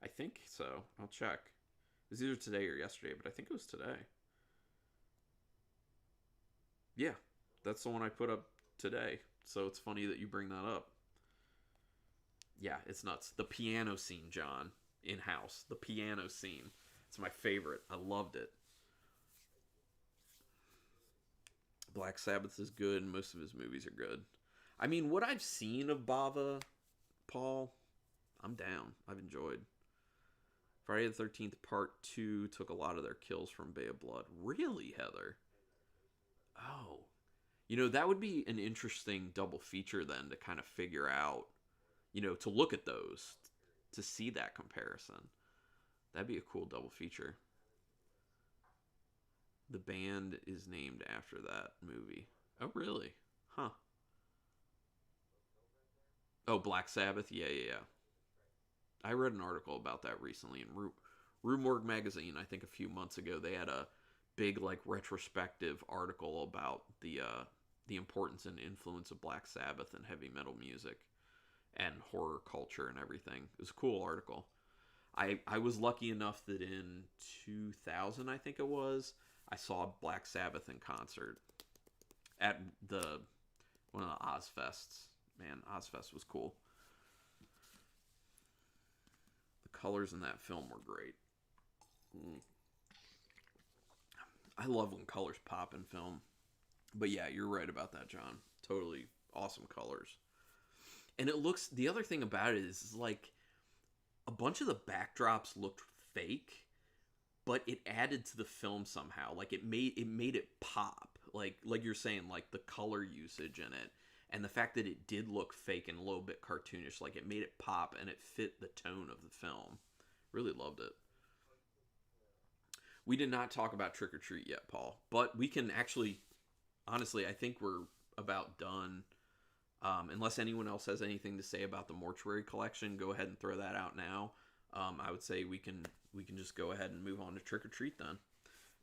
I think so. I'll check. It was either today or yesterday, but I think it was today. Yeah, that's the one I put up today. So it's funny that you bring that up. Yeah, it's nuts. The piano scene, John, in House. The piano scene. It's my favorite. I loved it. Black Sabbath is good. Most of his movies are good. I mean, what I've seen of Bava, Paul, I'm down. I've enjoyed. Friday the 13th Part 2 took a lot of their kills from Bay of Blood. Really, Heather? Oh, that would be an interesting double feature then to kind of figure out, to look at those, to see that comparison. That'd be a cool double feature. The band is named after that movie. Oh, really? Huh. Oh, Black Sabbath? Yeah, yeah, yeah. I read an article about that recently in Rue Morgue magazine. I think a few months ago they had a big like retrospective article about the importance and influence of Black Sabbath and heavy metal music and horror culture and everything. It was a cool article. I was lucky enough that in 2000, I think it was, I saw Black Sabbath in concert at the one of the Ozfests. Man, Ozfest was cool. The colors in that film were great. Mm. I love when colors pop in film. But yeah, you're right about that, John. Totally awesome colors. And it looks, the other thing about it is like a bunch of the backdrops looked fake, but it added to the film somehow. Like it made it pop. Like you're saying, like the color usage in it and the fact that it did look fake and a little bit cartoonish, like it made it pop and it fit the tone of the film. Really loved it. We did not talk about Trick or Treat yet, Paul, but we can actually, honestly, I think we're about done. Unless anyone else has anything to say about the Mortuary collection, go ahead and throw that out now. I would say we can just go ahead and move on to Trick or Treat then.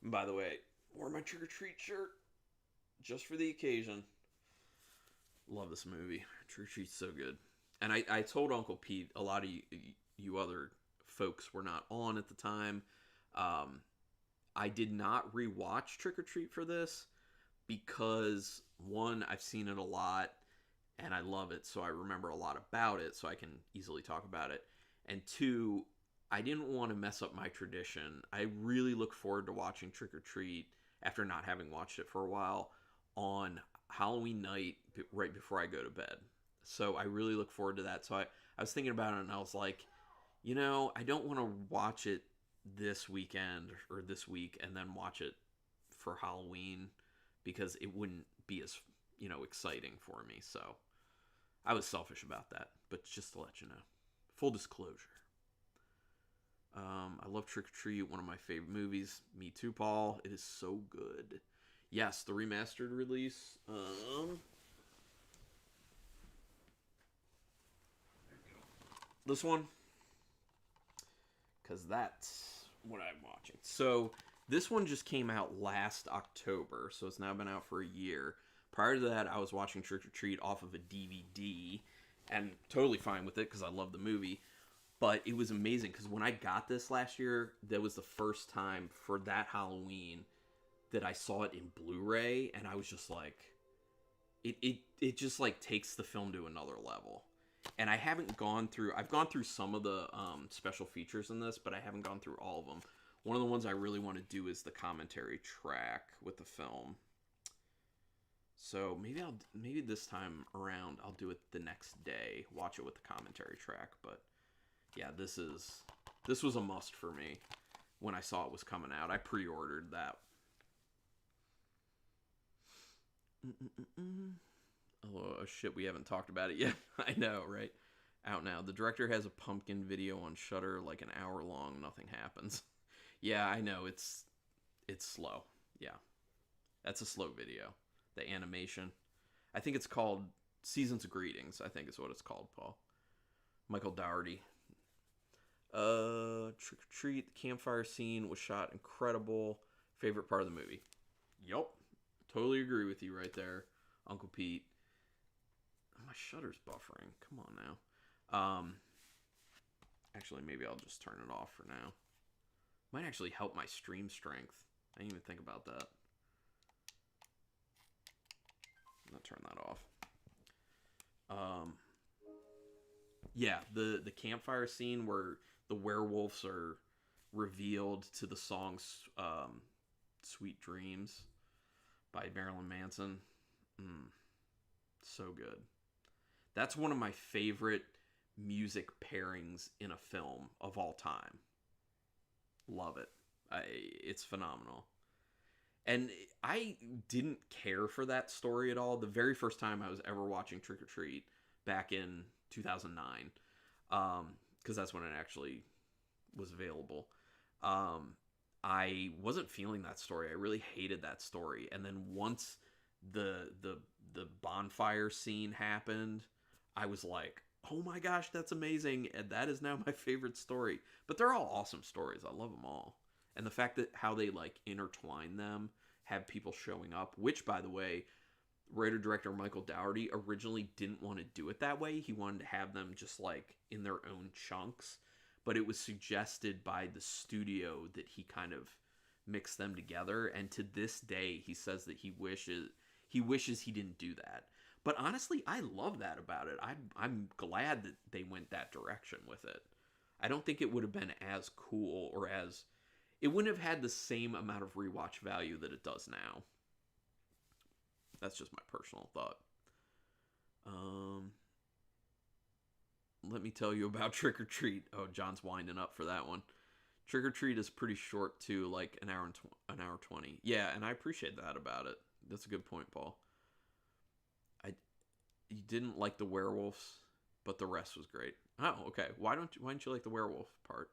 And by the way, wore my Trick or Treat shirt just for the occasion. Love this movie. Trick or Treat's so good. And I told Uncle Pete, a lot of you other folks were not on at the time. Um, I did not rewatch Trick or Treat for this because one, I've seen it a lot and I love it, so I remember a lot about it, so I can easily talk about it. And two, I didn't want to mess up my tradition. I really look forward to watching Trick or Treat after not having watched it for a while on Halloween night right before I go to bed. So I really look forward to that. So I was thinking about it and I was like, I don't want to watch it this weekend or this week and then watch it for Halloween because it wouldn't be as, exciting for me. So I was selfish about that, but just to let you know, full disclosure. I love Trick or Treat, one of my favorite movies. Me too, Paul. It is so good. Yes, the remastered release. This one, because that's what I'm watching. So this one just came out last October, so it's now been out for a year. Prior to that, I was watching Trick or Treat off of a DVD, and totally fine with it because I love the movie. But it was amazing because when I got this last year, that was the first time for that Halloween that I saw it in Blu-ray, and I was just like, it just like takes the film to another level. And I've gone through some of the special features in this, but I haven't gone through all of them. One of the ones I really want to do is the commentary track with the film. So maybe this time around I'll do it the next day, watch it with the commentary track. But yeah, this was a must for me when I saw it was coming out. I pre-ordered that. Oh shit, we haven't talked about it yet. I know, right? Out now. The director has a pumpkin video on Shudder, like an hour long. Nothing happens. Yeah, I know. It's slow. Yeah, that's a slow video. The animation. I think it's called Seasons of Greetings. I think is what it's called, Paul. Michael Dougherty. Trick or Treat. The campfire scene was shot incredible. Favorite part of the movie. Yup. Totally agree with you right there, Uncle Pete. My shutter's buffering. Come on now. Actually, maybe I'll just turn it off for now. Might actually help my stream strength. I didn't even think about that. I'm gonna turn that off. Yeah, the campfire scene where the werewolves are revealed to the song "Sweet Dreams" by Marilyn Manson. So good. That's one of my favorite music pairings in a film of all time. Love it. It's phenomenal. And I didn't care for that story at all. The very first time I was ever watching Trick or Treat back in 2009, because that's when it actually was available. Um, I wasn't feeling that story. I really hated that story. And then once the bonfire scene happened, I was like, "Oh my gosh, that's amazing!" And that is now my favorite story. But they're all awesome stories. I love them all. And the fact that how they like intertwine them, have people showing up, which by the way, writer director Michael Dougherty originally didn't want to do it that way. He wanted to have them just like in their own chunks, but it was suggested by the studio that he kind of mix them together. And to this day, he says that he wishes he didn't do that. But honestly, I love that about it. I'm glad that they went that direction with it. I don't think it would have been as cool or as it wouldn't have had the same amount of rewatch value that it does now. That's just my personal thought. Um, Let me tell you about Trick or Treat. Oh, John's winding up for that one. Trick or Treat is pretty short too, like an hour 20. Yeah, and I appreciate that about it. That's a good point, Paul. I You didn't like the werewolves, but the rest was great. Oh, okay. Why didn't you like the werewolf part?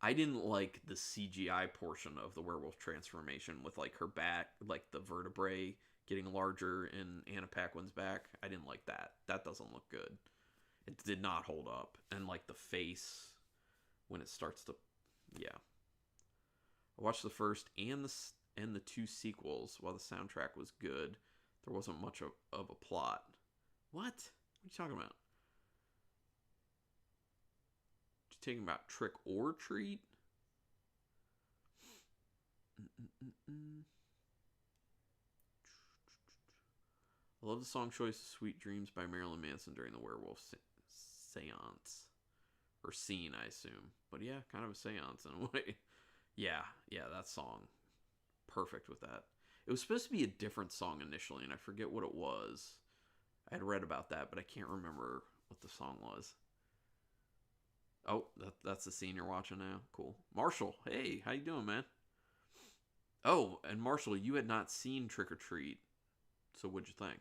I didn't like the CGI portion of the werewolf transformation with like her back, like the vertebrae getting larger in Anna Paquin's back. I didn't like that. That doesn't look good. It did not hold up, and like the face when it starts to, yeah. I watched the first and the two sequels. While the soundtrack was good, there wasn't much of a plot. What? What are you talking about? You talking about Trick or Treat? Mm-mm-mm-mm. I love the song choice "Sweet Dreams" by Marilyn Manson during the werewolf seance. Or scene, I assume. But yeah, kind of a seance in a way. Yeah, that song. Perfect with that. It was supposed to be a different song initially, and I forget what it was. I had read about that, but I can't remember what the song was. Oh, that's the scene you're watching now. Cool. Marshall, hey, how you doing, man? Oh, and Marshall, you had not seen Trick or Treat, so what'd you think?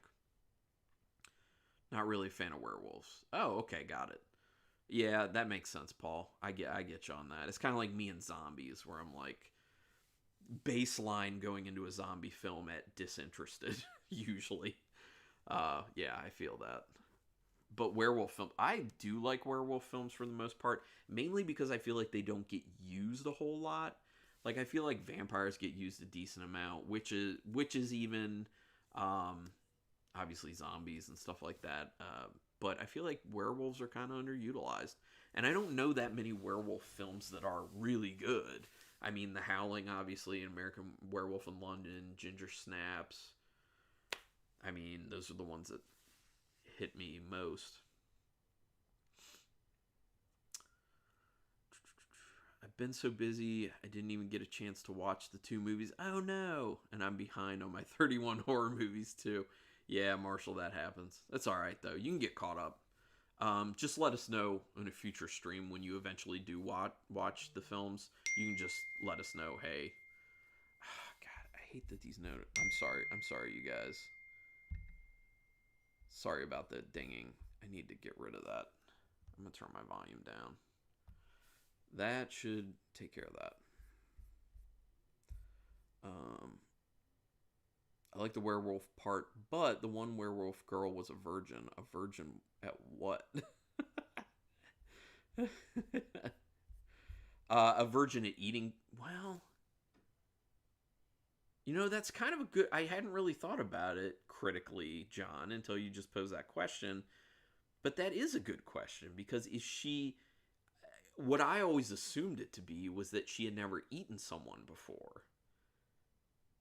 Not really a fan of werewolves. Oh, okay, got it. Yeah, that makes sense, Paul. I get you on that. It's kind of like me and zombies, where I'm like baseline going into a zombie film at disinterested usually. Yeah, I feel that. But werewolf film, I do like werewolf films for the most part, mainly because I feel like they don't get used a whole lot. Like I feel like vampires get used a decent amount, which is even obviously zombies and stuff like that. But I feel like werewolves are kind of underutilized, and I don't know that many werewolf films that are really good. I mean, The Howling, obviously, American Werewolf in London, Ginger Snaps. I mean, those are the ones that hit me most. I've been so busy, I didn't even get a chance to watch the two movies. Oh no! And I'm behind on my 31 horror movies too. Yeah, Marshall, that happens. That's all right though. You can get caught up. Just let us know in a future stream when you eventually do watch the films. You can just let us know. Hey, God, I hate that these notes. I'm sorry. I'm sorry, you guys. Sorry about the dinging. I need to get rid of that. I'm gonna turn my volume down. That should take care of that. Um, I like the werewolf part, but the one werewolf girl was a virgin. A virgin at what? A virgin at eating. Well, that's kind of a good. I hadn't really thought about it critically, John, until you just posed that question. But that is a good question because is she. What I always assumed it to be was that she had never eaten someone before.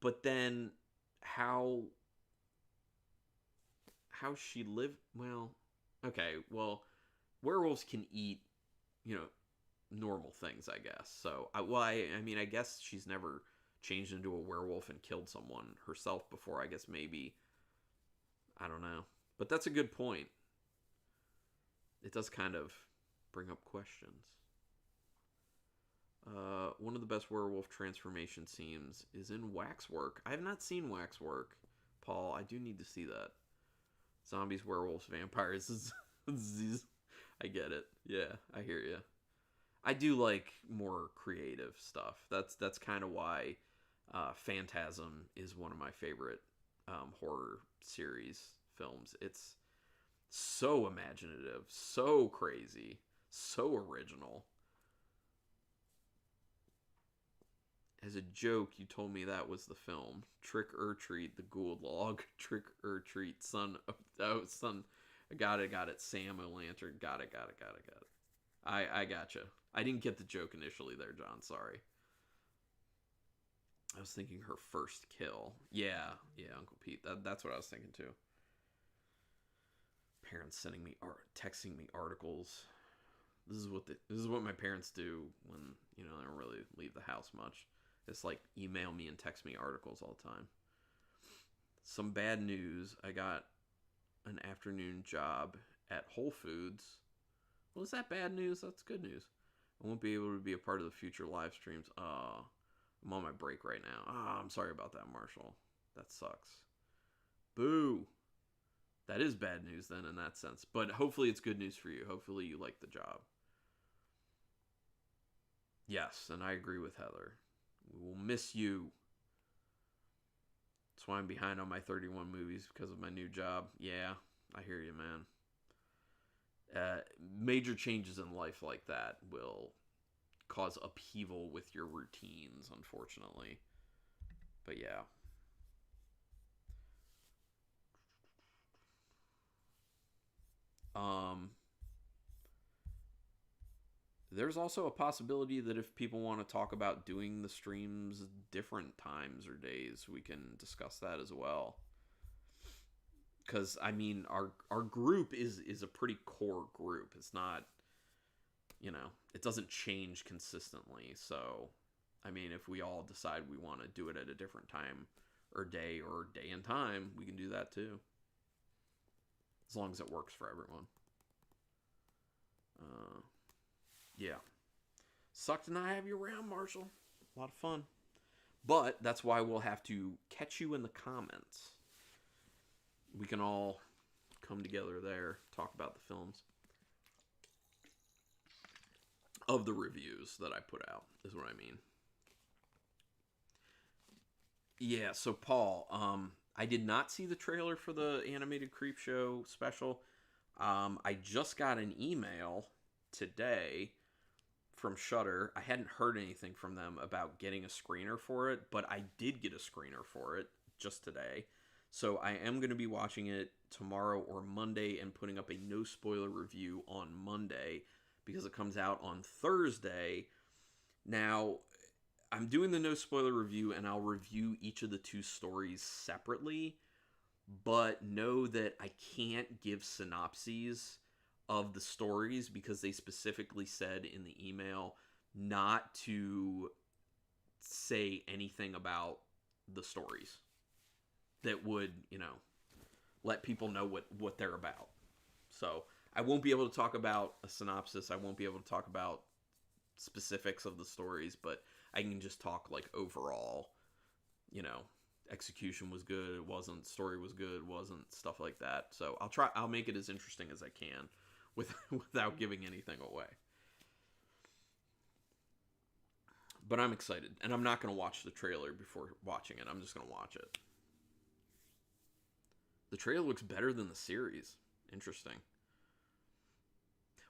But then how she lived, well, okay, well, werewolves can eat, you know, normal things, I guess. So, I mean, I guess she's never changed into a werewolf and killed someone herself before. I guess maybe, I don't know. But that's a good point. It does kind of bring up questions. One of the best werewolf transformation scenes is in Waxwork. I have not seen Waxwork, Paul. I do need to see that. Zombies, werewolves, vampires. I get it. Yeah, I hear you. I do like more creative stuff. That's kind of why Phantasm is one of my favorite horror series films. It's so imaginative, so crazy, so original. As a joke, you told me that was the film. Trick or Treat, the Gould Log. Trick or Treat, son of... Oh, son. I got it. Sam O'Lantern. Got it. I gotcha. I didn't get the joke initially there, John. Sorry. I was thinking her first kill. Yeah, Uncle Pete. That's what I was thinking too. Parents sending me texting me articles. This is what my parents do when they don't really leave the house much. It's like email me and text me articles all the time. Some bad news. I got an afternoon job at Whole Foods. Well, is that bad news? That's good news. I won't be able to be a part of the future live streams. I'm on my break right now. I'm sorry about that, Marshall. That sucks. Boo. That is bad news then in that sense. But hopefully it's good news for you. Hopefully you like the job. Yes, and I agree with Heather. We will miss you. That's why I'm behind on my 31 movies because of my new job. Yeah, I hear you, man. Major changes in life like that will cause upheaval with your routines, unfortunately. But yeah. There's also a possibility that if people want to talk about doing the streams different times or days, we can discuss that as well. Because I mean, our group is a pretty core group. It's not, it doesn't change consistently. So, I mean, if we all decide we want to do it at a different time or day and time, we can do that too. As long as it works for everyone. Yeah. Sucked to not have you around, Marshall. A lot of fun. But that's why we'll have to catch you in the comments. We can all come together there, talk about the films. Of the reviews that I put out, is what I mean. Yeah, so Paul, I did not see the trailer for the animated Creepshow special. I just got an email today from Shudder. I hadn't heard anything from them about getting a screener for it, but I did get a screener for it just today. So I am going to be watching it tomorrow or Monday and putting up a no spoiler review on Monday because it comes out on Thursday. Now, I'm doing the no spoiler review and I'll review each of the two stories separately, but know that I can't give synopses of the stories because they specifically said in the email not to say anything about the stories that would, let people know what they're about. So I won't be able to talk about a synopsis. I won't be able to talk about specifics of the stories, but I can just talk like overall, execution was good, it wasn't, story was good, it wasn't, stuff like that. So I'll make it as interesting as I can without giving anything away. But I'm excited, and I'm not going to watch the trailer before watching it. I'm just going to watch it. The trailer looks better than the series. Interesting.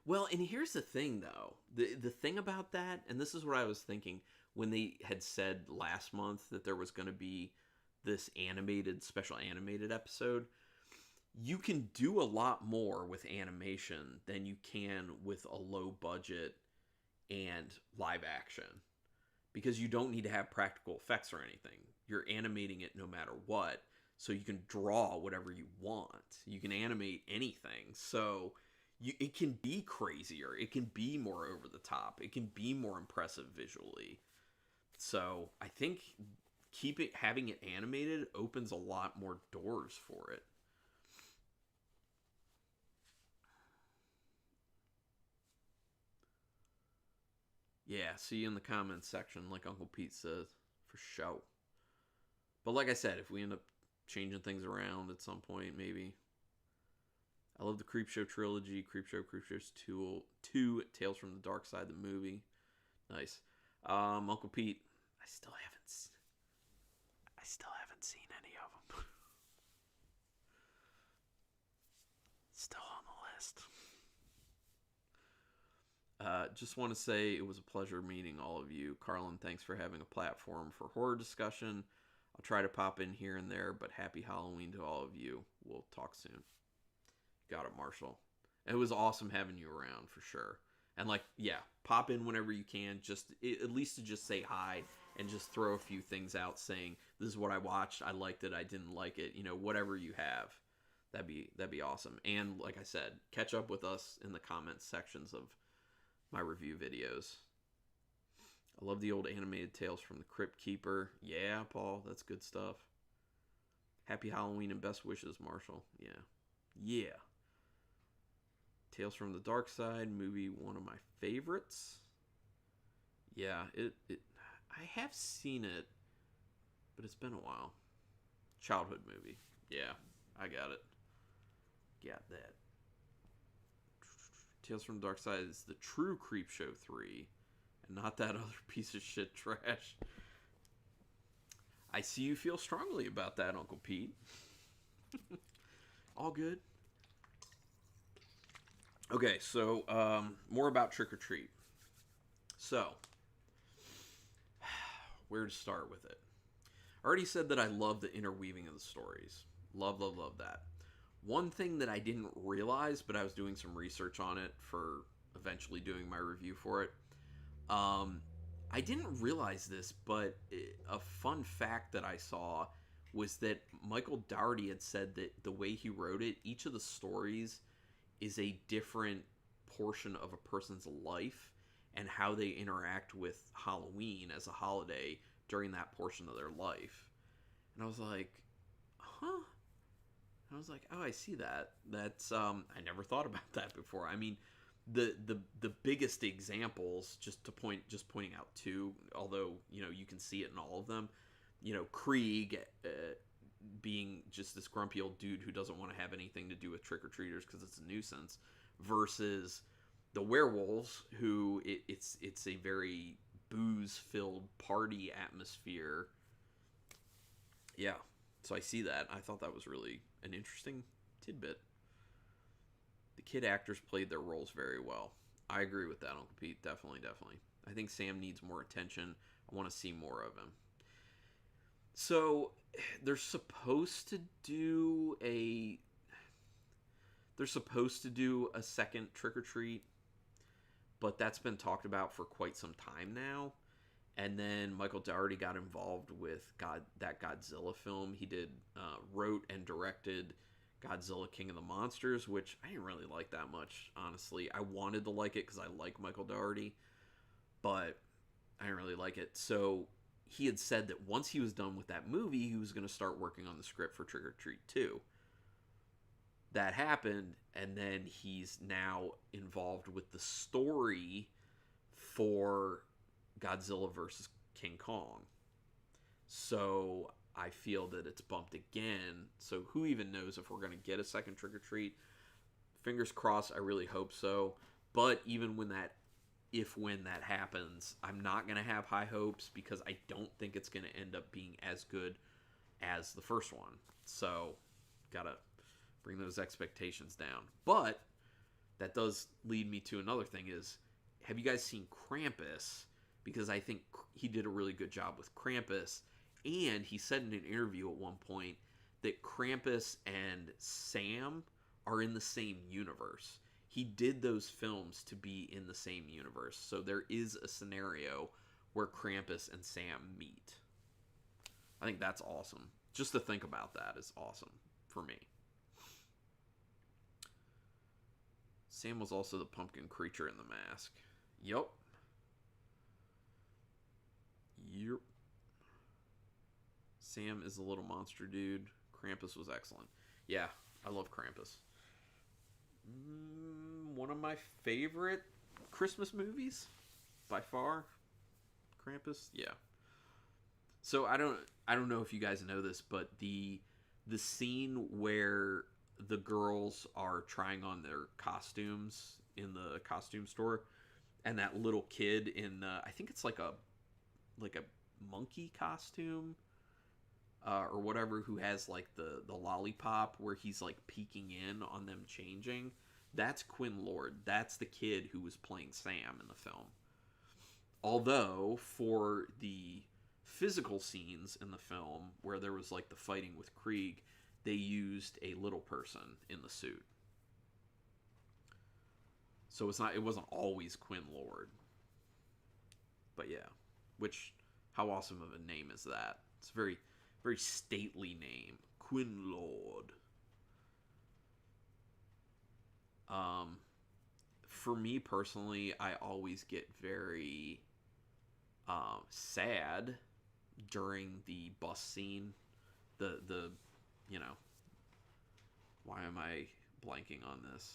Well, and here's the thing, though. The thing about that, and this is what I was thinking when they had said last month that there was going to be this special animated episode. You can do a lot more with animation than you can with a low budget and live action. Because you don't need to have practical effects or anything. You're animating it no matter what. So you can draw whatever you want. You can animate anything. So it can be crazier. It can be more over the top. It can be more impressive visually. So I think having it animated opens a lot more doors for it. Yeah, see you in the comments section, like Uncle Pete says, for show. But like I said, if we end up changing things around at some point, maybe. I love the Creepshow trilogy. Creepshows 2, Tales from the Dark Side, the movie. Nice. Uncle Pete, I still haven't seen any of them. Still on the list. Just want to say it was a pleasure meeting all of you. Carlin, thanks for having a platform for horror discussion. I'll try to pop in here and there, but happy Halloween to all of you. We'll talk soon. Got it, Marshall. It was awesome having you around for sure. And like, yeah, pop in whenever you can. Just at least to just say hi and just throw a few things out saying this is what I watched. I liked it. I didn't like it. You know, whatever you have, that'd be awesome. And like I said, catch up with us in the comments sections of my review videos. I love the old animated Tales from the Crypt Keeper. Yeah, Paul, that's good stuff. Happy Halloween and best wishes, Marshall. Yeah. Tales from the Dark Side movie, one of my favorites. Yeah, I have seen it, but it's been a while. Childhood movie. Yeah, I got it. Got that. Tales from the Dark Side is the true Creepshow 3, and not that other piece of shit trash. I see you feel strongly about that, Uncle Pete. All good. Okay, so more about Trick or Treat. So, where to start with it? I already said that I love the interweaving of the stories. Love that. One thing that I didn't realize, but I was doing some research on it for eventually doing my review for it. I didn't realize this, but a fun fact that I saw was that Michael Dougherty had said that the way he wrote it, each of the stories is a different portion of a person's life and how they interact with Halloween as a holiday during that portion of their life. And I was like, huh? I was like, oh, I see that. That's I never thought about that before. I mean, the biggest examples, pointing out two, although you can see it in all of them. Krieg being just this grumpy old dude who doesn't want to have anything to do with trick-or-treaters because it's a nuisance, versus the werewolves who it's a very booze-filled party atmosphere. Yeah, so I see that. I thought that was really an interesting tidbit. The kid actors played their roles very well. I agree with that, Uncle Pete. Definitely. I think Sam needs more attention. I want to see more of him. So they're supposed to do a second Trick or Treat, but that's been talked about for quite some time now. And then Michael Dougherty got involved with that Godzilla film. He wrote and directed Godzilla King of the Monsters, which I didn't really like that much, honestly. I wanted to like it because I like Michael Dougherty, but I didn't really like it. So he had said that once he was done with that movie, he was going to start working on the script for Trick or Treat 2. That happened, and then he's now involved with the story for Godzilla versus King Kong. So I feel that it's bumped again. So who even knows if we're going to get a second Trick or Treat? Fingers crossed, I really hope so. But even when that happens, I'm not going to have high hopes because I don't think it's going to end up being as good as the first one. So, gotta bring those expectations down. But that does lead me to another thing is, have you guys seen Krampus? Because I think he did a really good job with Krampus. And he said in an interview at one point that Krampus and Sam are in the same universe. He did those films to be in the same universe. So there is a scenario where Krampus and Sam meet. I think that's awesome. Just to think about that is awesome for me. Sam was also the pumpkin creature in the mask. Yep. Sam is the little monster dude. Krampus was excellent. Yeah, I love Krampus. One of my favorite Christmas movies. by far. Krampus, yeah. So I don't know if you guys know this, but the scene where the girls are trying on their costumes in the costume store, and that little kid in I think it's like a monkey costume or whatever, who has like the lollipop where he's like peeking in on them changing. That's Quinn Lord. That's the kid who was playing Sam in the film. Although for the physical scenes in the film where there was like the fighting with Krieg, they used a little person in the suit. So it wasn't always Quinn Lord. But yeah, which how awesome of a name is that? It's a very very stately name, Quinn Lord. For me personally, I always get very sad during the bus scene. The you know, why am I blanking on this?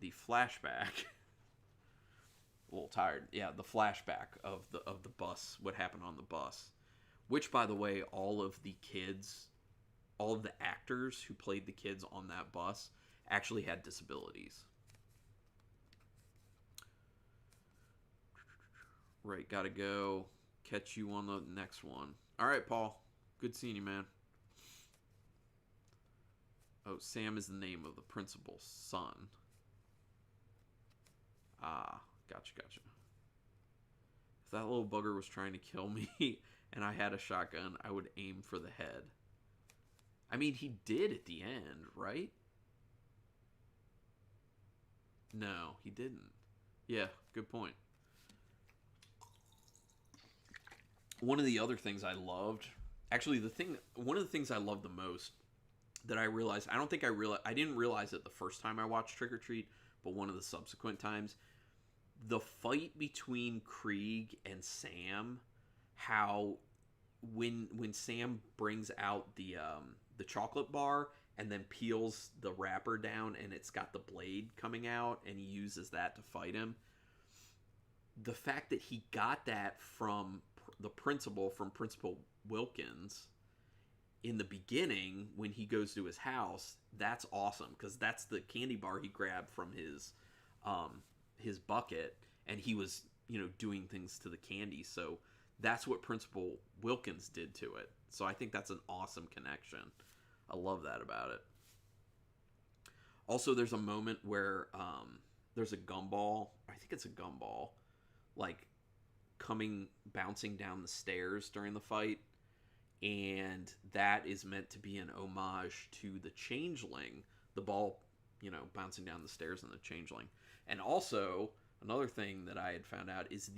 The flashback. A little tired. Yeah, the flashback of the bus, what happened on the bus. Which, by the way, all of the actors who played the kids on that bus actually had disabilities. Right, gotta go. Catch you on the next one. All right, Paul. Good seeing you, man. Oh, Sam is the name of the principal's son. Ah, gotcha. If that little bugger was trying to kill me and I had a shotgun, I would aim for the head. I mean, he did at the end, right? No, he didn't. Yeah, good point. One of the other things I loved, actually, one of the things I loved the most that I realized, I didn't realize it the first time I watched Trick or Treat, but one of the subsequent times, the fight between Krieg and Sam, how when Sam brings out the chocolate bar and then peels the wrapper down and it's got the blade coming out and he uses that to fight him. The fact that he got that from Principal Wilkins in the beginning when he goes to his house, that's awesome, because that's the candy bar he grabbed from his bucket, and he was doing things to the candy, so that's what Principal Wilkins did to it. So I think that's an awesome connection. I love that about it. Also, there's a moment where there's a gumball. I think it's a gumball, like bouncing down the stairs during the fight, and that is meant to be an homage to the Changeling, the ball, bouncing down the stairs in the Changeling. And also, another thing that I had found out is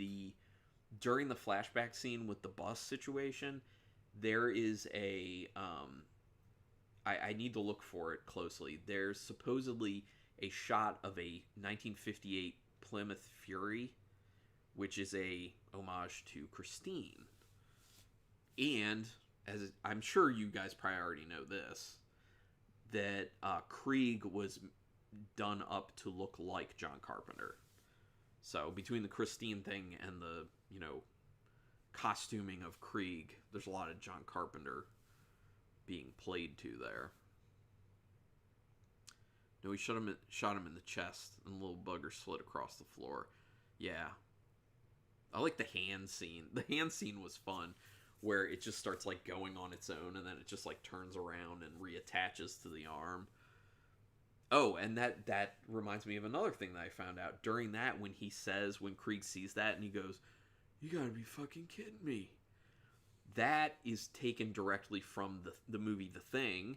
during the flashback scene with the bus situation, there is I need to look for it closely. There's supposedly a shot of a 1958 Plymouth Fury, which is a homage to Christine. And, as I'm sure you guys probably already know this, that Krieg was done up to look like John Carpenter. So between the Christine thing and the, costuming of Krieg, there's a lot of John Carpenter being played to there. No, he shot him in the chest, and the little bugger slid across the floor. Yeah. I like the hand scene. The hand scene was fun, where it just starts like going on its own, and then it just like turns around and reattaches to the arm. Oh, and that reminds me of another thing that I found out. During that, when Krieg sees that, and he goes, "You gotta be fucking kidding me." That is taken directly from the movie The Thing,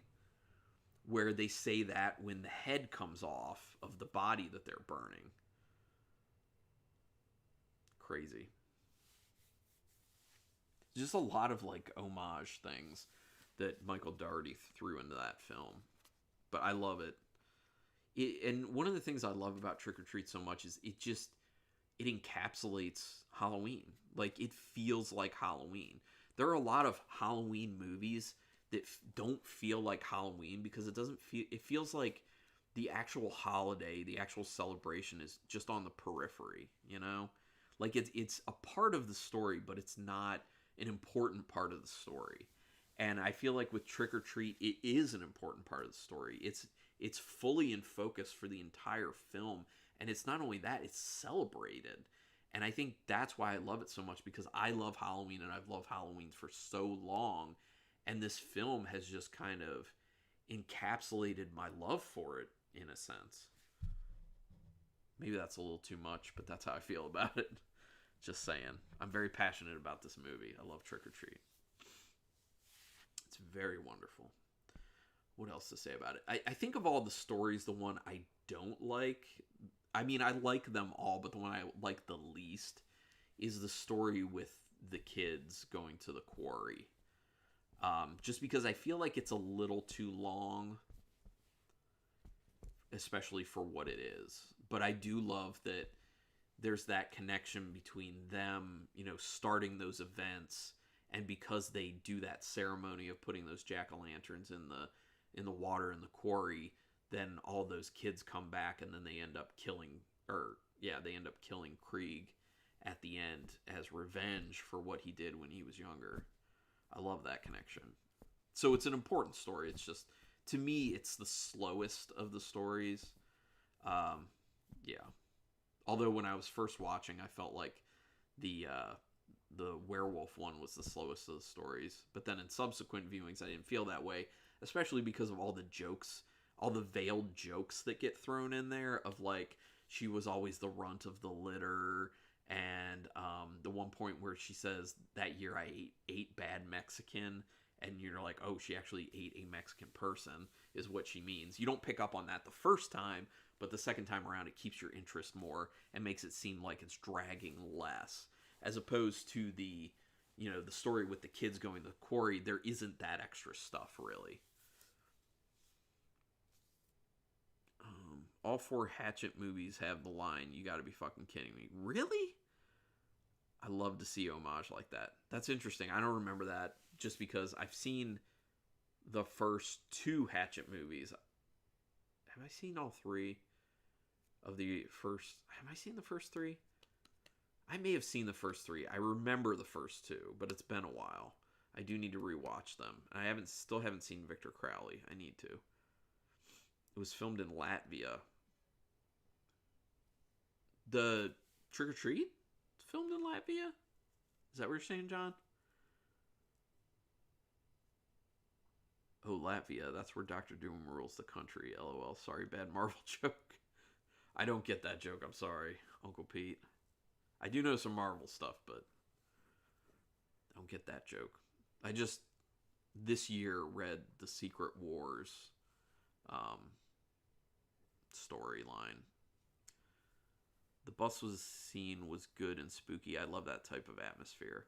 where they say that when the head comes off of the body that they're burning. Crazy. Just a lot of like homage things that Michael Dougherty threw into that film. But I love it. And one of the things I love about Trick or Treat so much is it encapsulates Halloween. Like, it feels like Halloween. There are a lot of Halloween movies that don't feel like Halloween because it feels like the actual holiday, the actual celebration is just on the periphery, you know? Like it's a part of the story, but it's not an important part of the story. And I feel like with Trick or Treat, it is an important part of the story. It's fully in focus for the entire film, and it's not only that, it's celebrated. And I think that's why I love it so much, because I love Halloween and I've loved Halloween for so long, and this film has just kind of encapsulated my love for it in a sense. Maybe that's a little too much, but that's how I feel about it. Just saying. I'm very passionate about this movie. I love Trick or Treat. It's very wonderful. What else to say about it? I think of all the stories, the one I don't like, I mean, I like them all, but the one I like the least is the story with the kids going to the quarry. Just because I feel like it's a little too long, especially for what it is. But I do love that there's that connection between them, you know, starting those events, and because they do that ceremony of putting those jack-o'-lanterns in the water in the quarry, then all those kids come back, and then they end up killing Krieg at the end as revenge for what he did when he was younger. I love that connection. So it's an important story. It's just, to me, it's the slowest of the stories. Yeah. Although when I was first watching, I felt like the werewolf one was the slowest of the stories. But then in subsequent viewings, I didn't feel that way, especially because of all the jokes, all the veiled jokes that get thrown in there of like, she was always the runt of the litter, and the one point where she says, that year I ate bad Mexican, and you're like, oh, she actually ate a Mexican person, is what she means. You don't pick up on that the first time, but the second time around, it keeps your interest more and makes it seem like it's dragging less, as opposed to the story with the kids going to the quarry. There isn't that extra stuff, really. All 4 Hatchet movies have the line, "You gotta be fucking kidding me." Really? I love to see homage like that. That's interesting. I don't remember that, just because I've seen the first 2 Hatchet movies. Have I seen all 3 of the first? Have I seen the first 3? I may have seen the first 3. I remember the first 2, but it's been a while. I do need to rewatch them. I still haven't seen Victor Crowley. I need to. It was filmed in Latvia. The Trick or Treat? Filmed in Latvia? Is that what you're saying, John? Oh, Latvia. That's where Doctor Doom rules the country. LOL. Sorry, bad Marvel joke. I don't get that joke. I'm sorry, Uncle Pete. I do know some Marvel stuff, but I don't get that joke. I just, this year, read the Secret Wars storyline. The bus scene was good and spooky. I love that type of atmosphere.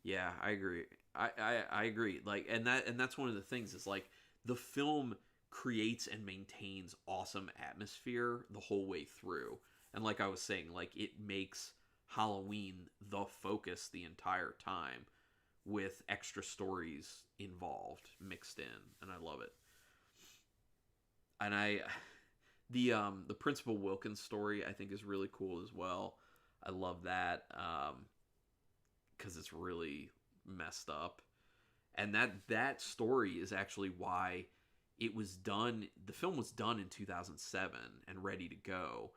Yeah, I agree. I agree. Like, and that's one of the things, is like, the film creates and maintains awesome atmosphere the whole way through. And like I was saying, like, it makes Halloween the focus the entire time, with extra stories involved, mixed in, and I love it. And the Principal Wilkins story, I think, is really cool as well. I love that, because it's really messed up, and that story is actually why it was done. The film was done in 2007 and ready to go,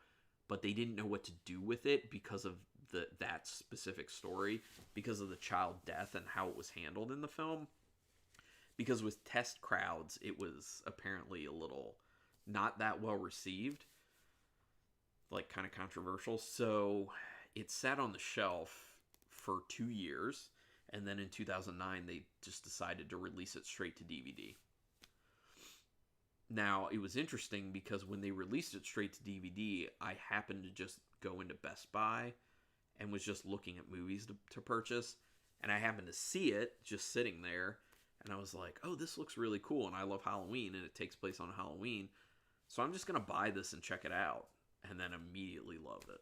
but they didn't know what to do with it because of that specific story, because of the child death and how it was handled in the film. Because with test crowds, it was apparently a little not that well received, like kind of controversial. So it sat on the shelf for 2 years, and then in 2009 they just decided to release it straight to DVD. Now, it was interesting because when they released it straight to DVD, I happened to just go into Best Buy and was just looking at movies to purchase, and I happened to see it just sitting there, and I was like, oh, this looks really cool, and I love Halloween, and it takes place on Halloween, so I'm just going to buy this and check it out, and then immediately loved it.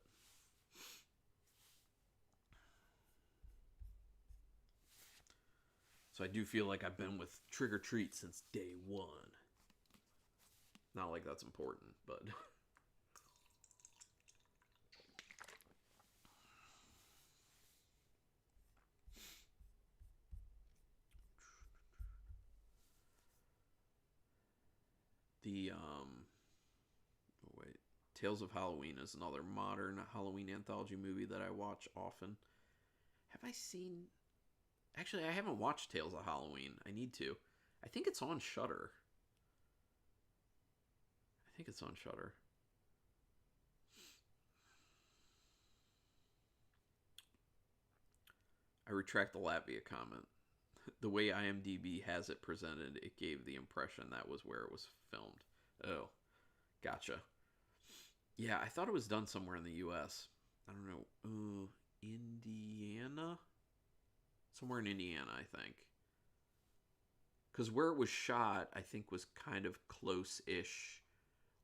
So I do feel like I've been with Trick or Treat since day one. Not like that's important, but the oh wait, Tales of Halloween is another modern Halloween anthology movie that I watch often. Have I seen? Actually, I haven't watched Tales of Halloween. I need to. I think it's on Shudder. I think it's on Shudder. I retract the Latvia comment. The way IMDb has it presented, it gave the impression that was where it was filmed. Oh, gotcha. Yeah, I thought it was done somewhere in the U.S. I don't know. Indiana? Somewhere in Indiana, I think. Because where it was shot, I think, was kind of close-ish,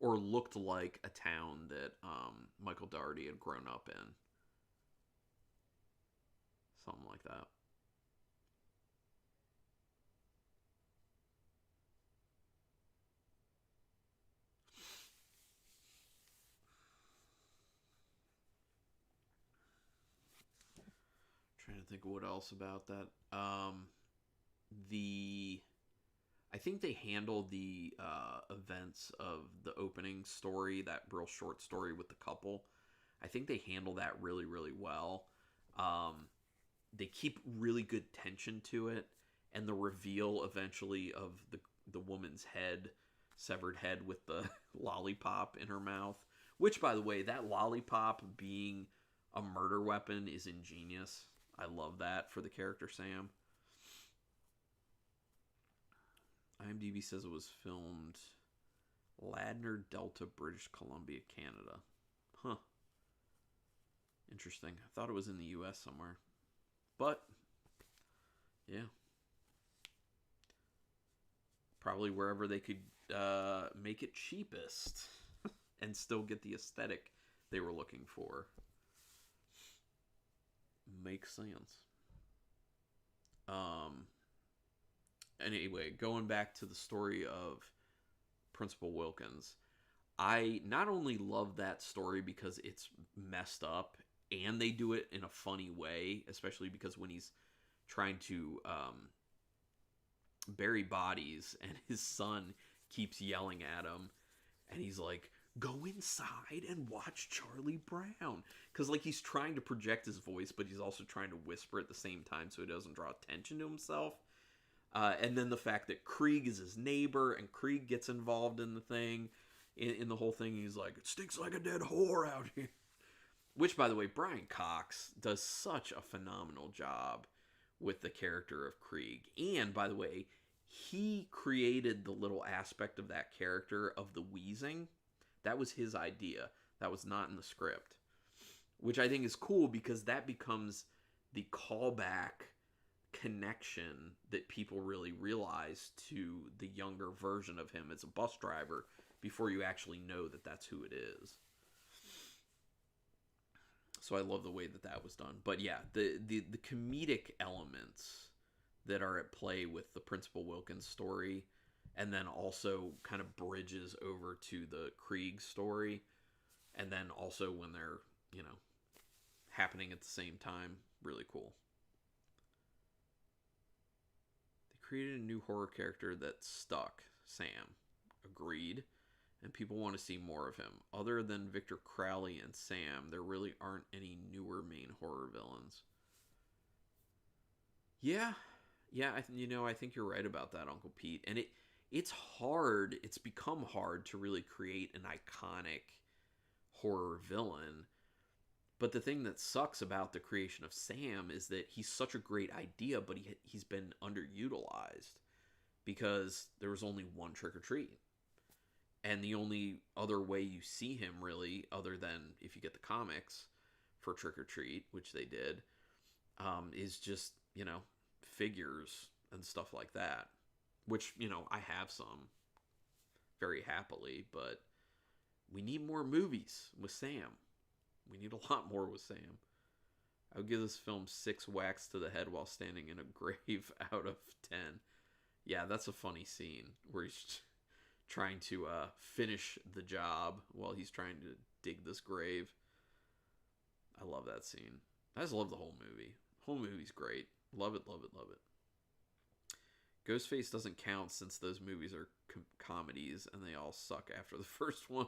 or looked like a town that Michael Dougherty had grown up in. Something like that. Trying to think of what else about that. The I think they handled the events of the opening story, that real short story with the couple. I think they handle that really, really well. They keep really good tension to it, and the reveal eventually of the woman's head, severed head with the lollipop in her mouth. Which, by the way, that lollipop being a murder weapon is ingenious. I love that for the character Sam. IMDb says it was filmed Ladner Delta, British Columbia, Canada. Huh. Interesting. I thought it was in the U.S. somewhere. But, yeah. Probably wherever they could make it cheapest and still get the aesthetic they were looking for. Makes sense. Anyway, going back to the story of Principal Wilkins, I not only love that story because it's messed up and they do it in a funny way, especially because when he's trying to bury bodies and his son keeps yelling at him and he's like, go inside and watch Charlie Brown, because like he's trying to project his voice but he's also trying to whisper at the same time so he doesn't draw attention to himself. And then the fact that Krieg is his neighbor and Krieg gets involved in the thing, in the whole thing. He's like, it stinks like a dead whore out here. Which, by the way, Brian Cox does such a phenomenal job with the character of Krieg. And, by the way, he created the little aspect of that character of the wheezing. That was his idea. That was not in the script. Which I think is cool because that becomes the callback connection that people really realize to the younger version of him as a bus driver before you actually know that that's who it is. So I love the way that that was done. But yeah, the comedic elements that are at play with the Principal Wilkins story, and then also kind of bridges over to the Krieg story, and then also when they're, happening at the same time, really cool. Created a new horror character that stuck. Sam. Agreed. And people want to see more of him. Other than Victor Crowley and Sam, there really aren't any newer main horror villains. Yeah. Yeah, I think you're right about that, Uncle Pete. And it's hard. It's become hard to really create an iconic horror villain. But the thing that sucks about the creation of Sam is that he's such a great idea, but he's been underutilized because there was only one Trick or Treat. And the only other way you see him, really, other than if you get the comics for Trick or Treat, which they did, is just, figures and stuff like that. Which, I have some very happily, but we need more movies with Sam. We need a lot more with Sam. I would give this film 6 whacks to the head while standing in a grave out of 10. Yeah, that's a funny scene where he's trying to finish the job while he's trying to dig this grave. I love that scene. I just love the whole movie. The whole movie's great. Love it, love it, love it. Ghostface doesn't count since those movies are comedies and they all suck after the first one.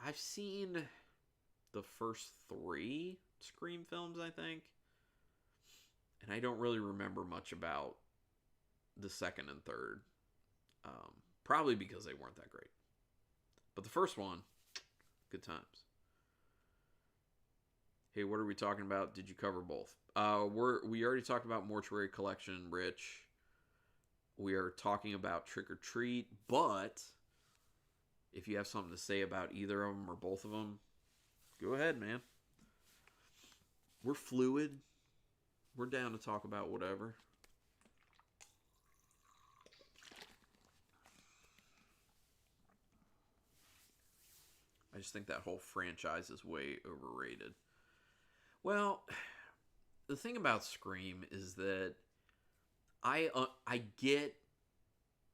I've seen the first 3 Scream films, I think. And I don't really remember much about the second and third. Probably because they weren't that great. But the first one, good times. Hey, what are we talking about? Did you cover both? We already talked about Mortuary Collection, Rich. We are talking about Trick or Treat, but if you have something to say about either of them or both of them, go ahead, man. We're fluid. We're down to talk about whatever. I just think that whole franchise is way overrated. Well, the thing about Scream is that I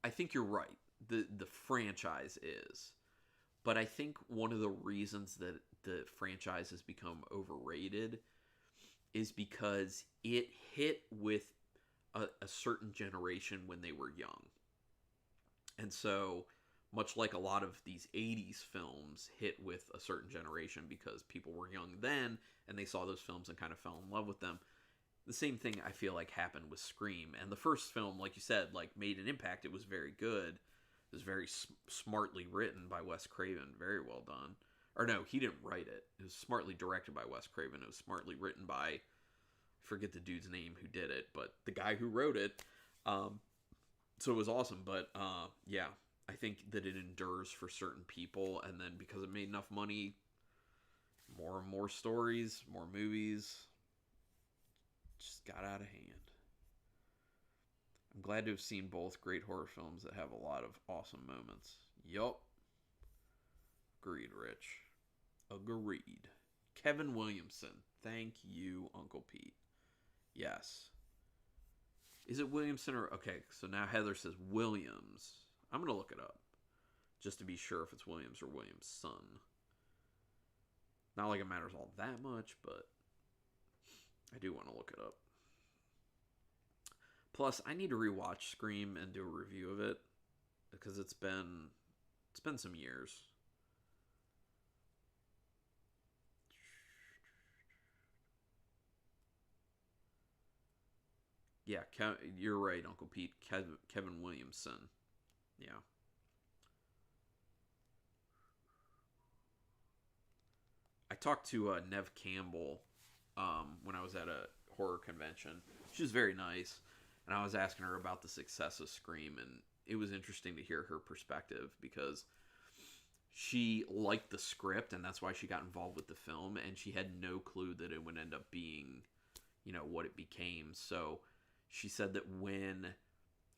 think you're right. The franchise is. But I think one of the reasons that the franchise has become overrated is because it hit with a certain generation when they were young. And so, much like a lot of these 80s films hit with a certain generation because people were young then and they saw those films and kind of fell in love with them. The same thing I feel like happened with Scream. And the first film, like you said, like made an impact. It was very good. It was very smartly written by Wes Craven. Very well done. Or no, he didn't write it. It was smartly directed by Wes Craven. It was smartly written by, I forget the dude's name who did it, but the guy who wrote it. So it was awesome. But yeah, I think that it endures for certain people. And then because it made enough money, more and more stories, more movies, just got out of hand. I'm glad to have seen both great horror films that have a lot of awesome moments. Yup. Agreed, Rich. Agreed. Kevin Williamson. Thank you, Uncle Pete. Yes. Is it Williamson or... Okay, so now Heather says Williams. I'm going to look it up. Just to be sure if it's Williams or Williamson. Not like it matters all that much, but I do want to look it up. Plus, I need to rewatch Scream and do a review of it because it's been some years. Yeah, you're right, Uncle Pete. Kevin Williamson. Yeah. I talked to Nev Campbell when I was at a horror convention. She was very nice. And I was asking her about the success of Scream, and it was interesting to hear her perspective because she liked the script, and that's why she got involved with the film, and she had no clue that it would end up being, what it became. So she said that when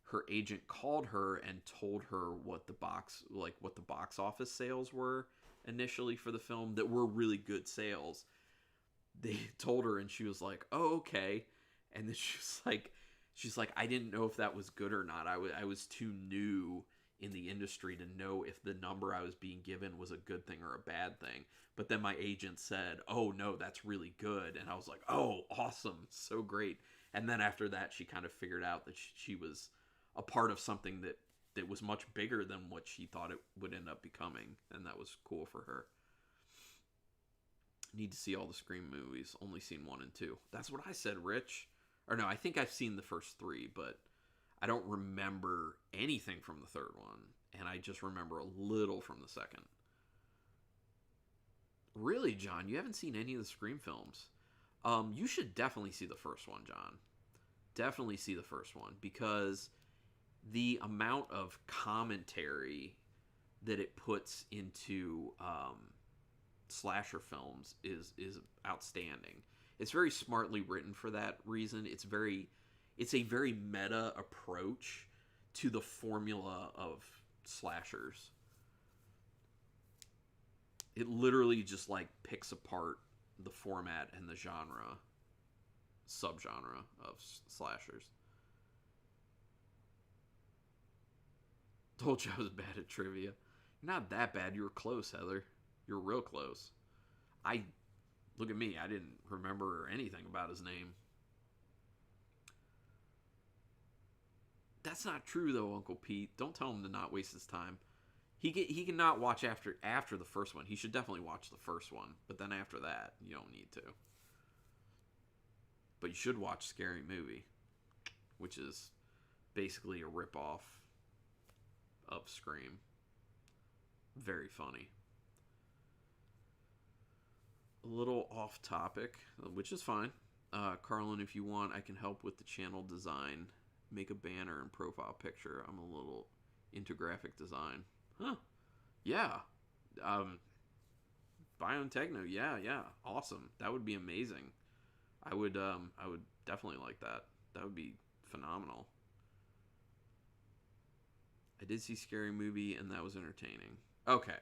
her agent called her and told her what the box office sales were initially for the film, that were really good sales, they told her, and she was like, "Oh, okay." And then she's like, I didn't know if that was good or not. I was too new in the industry to know if the number I was being given was a good thing or a bad thing. But then my agent said, "Oh, no, that's really good." And I was like, "Oh, awesome. So great." And then after that, she kind of figured out that she was a part of something that was much bigger than what she thought it would end up becoming. And that was cool for her. Need to see all the Scream movies. Only seen 1 and 2. That's what I said, Rich. Or no, I think I've seen the first 3, but I don't remember anything from the third one. And I just remember a little from the second. Really, John? You haven't seen any of the Scream films? You should definitely see the first one, John. Definitely see the first one. Because the amount of commentary that it puts into slasher films is outstanding. It's very smartly written for that reason. It's a very meta approach to the formula of slashers. It literally just picks apart the format and the subgenre of slashers. Told you I was bad at trivia. You're not that bad. You were close, Heather. You were real close. I Look at me. I didn't remember anything about his name. That's not true, though, Uncle Pete. Don't tell him to not waste his time. He can not watch after the first one. He should definitely watch the first one. But then after that, you don't need to. But you should watch Scary Movie, which is basically a ripoff of Scream. Very funny. A little off topic, which is fine. Carlin, if you want, I can help with the channel design. Make a banner and profile picture. I'm a little into graphic design. Huh. Yeah. Biontechno. Yeah. Awesome. That would be amazing. I would definitely like that. That would be phenomenal. I did see Scary Movie and that was entertaining. Okay.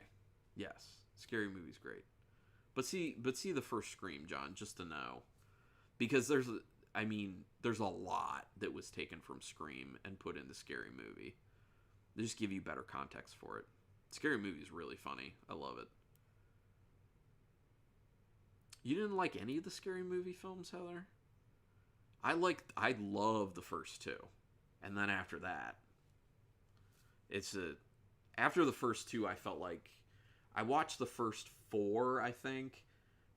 Yes. Scary Movie's great. But see the first Scream, John, just to know. Because there's a lot that was taken from Scream and put into Scary Movie. They just give you better context for it. Scary Movie is really funny. I love it. You didn't like any of the Scary Movie films, Heather? I love the first two. And then after that, after the first two, I felt like I watched the first 4, I think,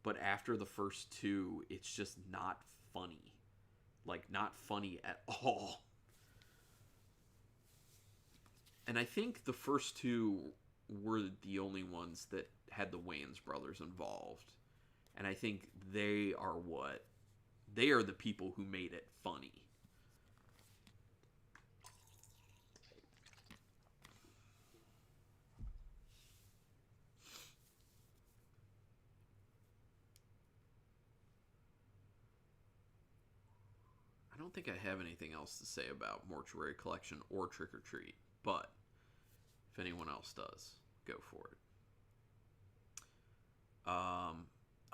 but after the first 2, it's just not funny. Like, not funny at all. And I think the first 2 were the only ones that had the Wayans brothers involved. And I think they are the people who made it funny. I don't think I have anything else to say about Mortuary Collection or Trick or Treat, but if anyone else does, go for it.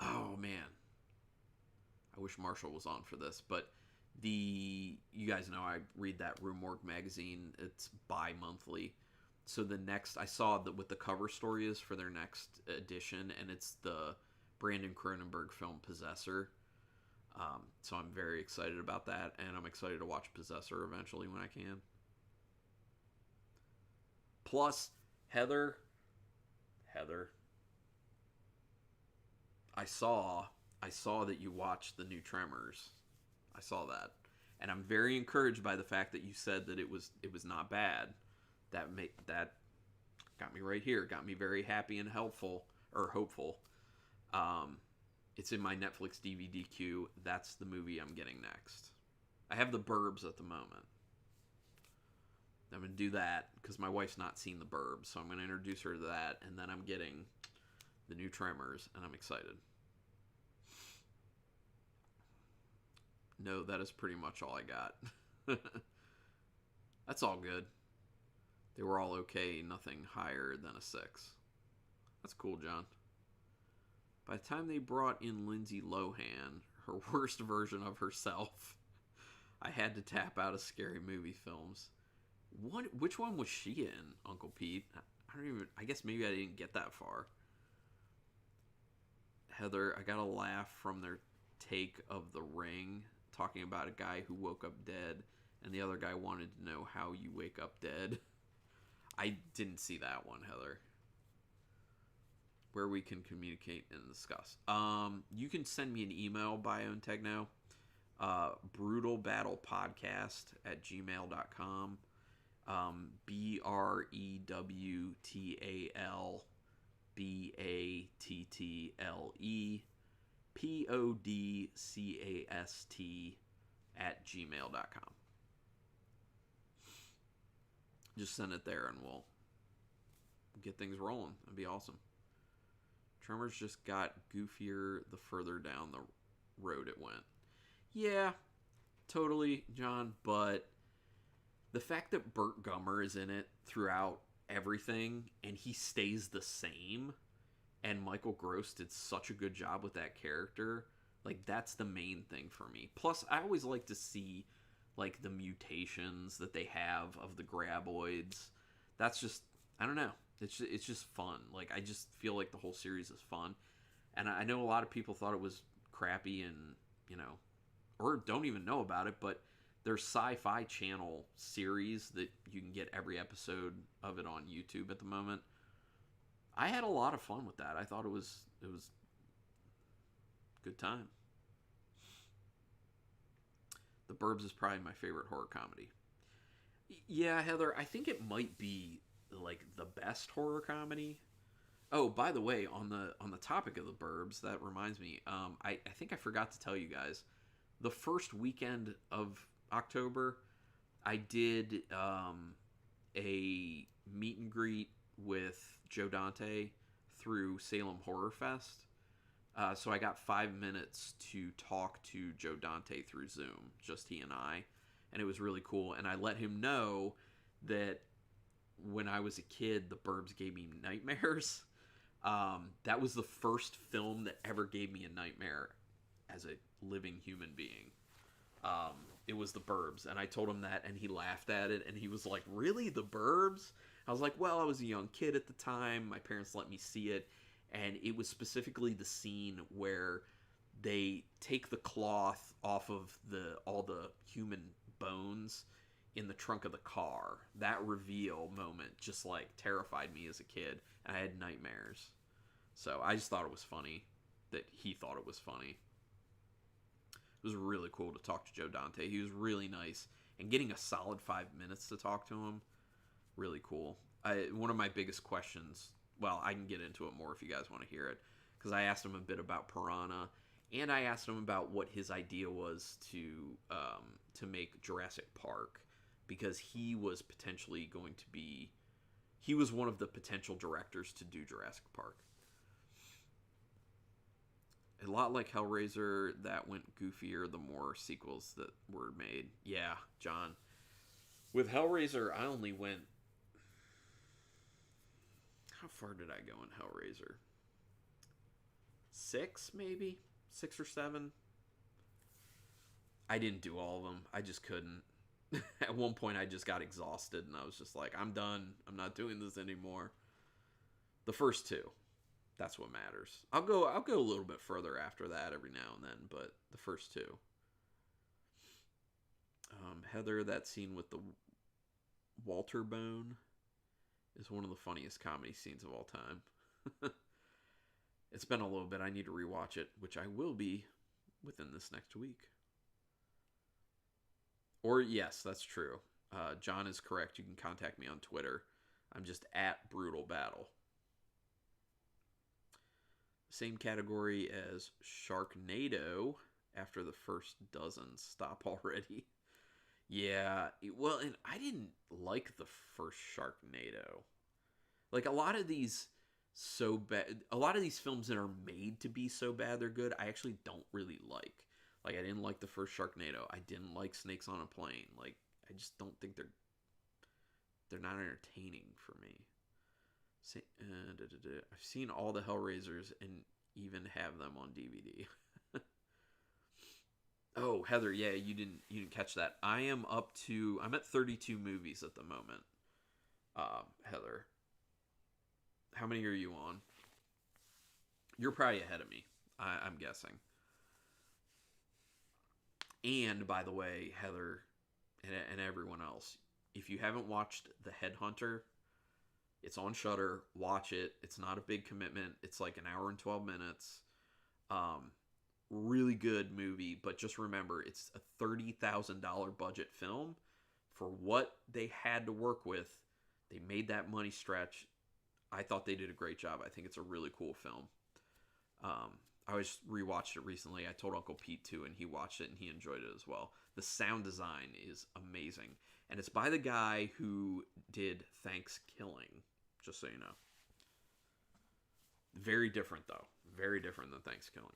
Oh man, I wish Marshall was on for this, but you guys know I read that Rue Morgue magazine. It's bi-monthly. So I saw that what the cover story is for their next edition, and it's the Brandon Cronenberg film Possessor. So I'm very excited about that, and I'm excited to watch Possessor eventually when I can. Plus, Heather, I saw that you watched the new Tremors. I saw that, and I'm very encouraged by the fact that you said that it was not bad. That got me right here. Got me very happy and hopeful. It's in my Netflix DVD queue. That's the movie I'm getting next. I have The Burbs at the moment. I'm going to do that because my wife's not seen The Burbs, so I'm going to introduce her to that, and then I'm getting the new Tremors, and I'm excited. No, that is pretty much all I got. That's all good. They were all okay, nothing higher than a 6. That's cool, John. By the time they brought in Lindsay Lohan, her worst version of herself, I had to tap out of Scary Movie films. Which one was she in, Uncle Pete? I guess maybe I didn't get that far. Heather, I got a laugh from their take of The Ring, talking about a guy who woke up dead, and the other guy wanted to know how you wake up dead. I didn't see that one, Heather. Where we can communicate and discuss. You can send me an email, Biontechno, brutalbattlepodcast@gmail.com. BREWTALBATTPODCAST@gmail.com. Just send it there and we'll get things rolling. That'd be awesome. Tremors just got goofier the further down the road it went. Yeah, totally, John, but the fact that Burt Gummer is in it throughout everything and he stays the same, and Michael Gross did such a good job with that character, like, that's the main thing for me. Plus, I always like to see, like, the mutations that they have of the graboids. that's just, I don't know. It's just fun. Like, I just feel like the whole series is fun. And I know a lot of people thought it was crappy and, you know, or don't even know about it, but there's Sci-Fi Channel series that you can get every episode of it on YouTube at the moment. I had a lot of fun with that. I thought it was good time. The Burbs is probably my favorite horror comedy. Yeah, Heather, I think it might be like the best horror comedy. Oh, by the way, on the topic of the Burbs, that reminds me. I think I forgot to tell you guys. The first weekend of October, I did a meet and greet with Joe Dante through Salem Horror Fest. So I got 5 minutes to talk to Joe Dante through Zoom, just he and I, and it was really cool. And I let him know that when I was a kid, the Burbs gave me nightmares. That was the first film that ever gave me a nightmare as a living human being. It was The Burbs, and I told him that, and he laughed at it, and he was like, "Really, The Burbs?" I was like, "Well, I was a young kid at the time. My parents let me see it, and it was specifically the scene where they take the cloth off of all the human bones in the trunk of the car. That reveal moment just like terrified me as a kid, and I had nightmares. So I just thought it was funny that he thought it was funny. It was really cool to talk to Joe Dante. He was really nice, and getting a solid 5 minutes to talk to him, really cool. One of my biggest questions, well, I can get into it more if you guys want to hear it, because I asked him a bit about Piranha, and I asked him about what his idea was to make Jurassic Park, because he was potentially going to be, he was one of the potential directors to do Jurassic Park. A lot like Hellraiser, that went goofier the more sequels that were made. Yeah, John. With Hellraiser, I only went... How far did I go in Hellraiser? 6, maybe? 6 or 7? I didn't do all of them. I just couldn't. At one point, I just got exhausted, and I was just like, I'm done. I'm not doing this anymore. The first 2. That's what matters. I'll go a little bit further after that every now and then, but the first 2. Heather, that scene with the Walter bone is one of the funniest comedy scenes of all time. It's been a little bit. I need to rewatch it, which I will be within this next week. Or, yes, that's true. John is correct. You can contact me on Twitter. I'm just at Brutal Battle. Same category as Sharknado after the first dozen. Stop already. Yeah, well, and I didn't like the first Sharknado. Like, a lot of these films that are made to be so bad they're good, I actually don't really like. Like, I didn't like the first Sharknado. I didn't like Snakes on a Plane. Like, I just don't think they're not entertaining for me. I've seen all the Hellraisers and even have them on DVD. Oh, Heather, yeah, you didn't catch that. I'm at 32 movies at the moment. Heather, how many are you on? You're probably ahead of me, I'm guessing. And by the way, Heather and everyone else, if you haven't watched The Headhunter, it's on Shudder. Watch it. It's not a big commitment. It's like an hour and 12 minutes. Really good movie, but just remember, it's a $30,000 budget film. For what they had to work with, they made that money stretch. I thought they did a great job. I think it's a really cool film. I just rewatched it recently. I told Uncle Pete too, and he watched it, and he enjoyed it as well. The sound design is amazing. And it's by the guy who did Thanksgiving, just so you know. Very different, though. Very different than Thanksgiving.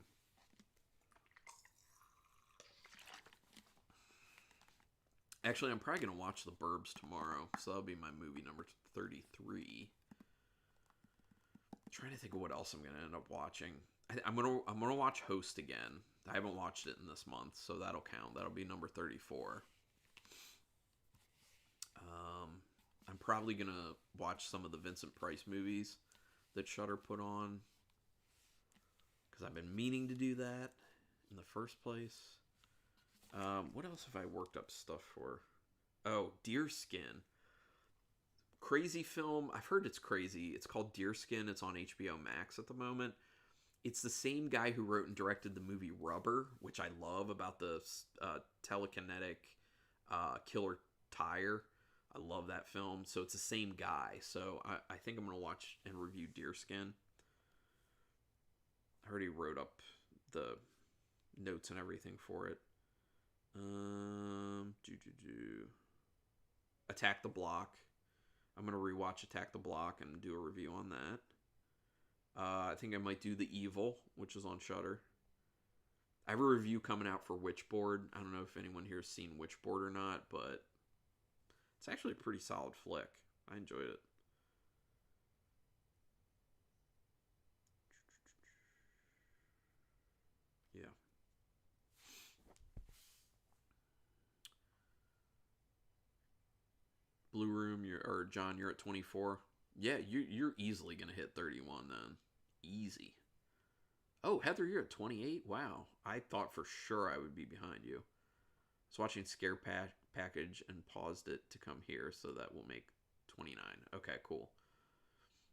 Actually, I'm probably going to watch The Burbs tomorrow, so that'll be my movie number 33. I'm trying to think of what else I'm going to end up watching. I'm gonna watch Host again. I haven't watched it in this month, so that'll count. That'll be number 34. I'm probably going to watch some of the Vincent Price movies that Shudder put on, because I've been meaning to do that in the first place. What else have I worked up stuff for? Oh, Deerskin. Crazy film. I've heard it's crazy. It's called Deerskin. It's on HBO Max at the moment. It's the same guy who wrote and directed the movie Rubber, which I love, about the telekinetic killer tire. I love that film. So it's the same guy. So I think I'm going to watch and review Deerskin. I already wrote up the notes and everything for it. Attack the Block. I'm going to rewatch Attack the Block and do a review on that. I think I might do The Evil, which is on Shudder. I have a review coming out for Witchboard. I don't know if anyone here has seen Witchboard or not, but it's actually a pretty solid flick. I enjoyed it. Yeah. Blue Room, or John, you're at 24. Yeah, you're easily gonna hit 31 then. Easy. Oh, Heather, you're at 28. Wow, I thought for sure I would be behind you. I was watching Scare Package and paused it to come here, so that will make 29. Okay, cool.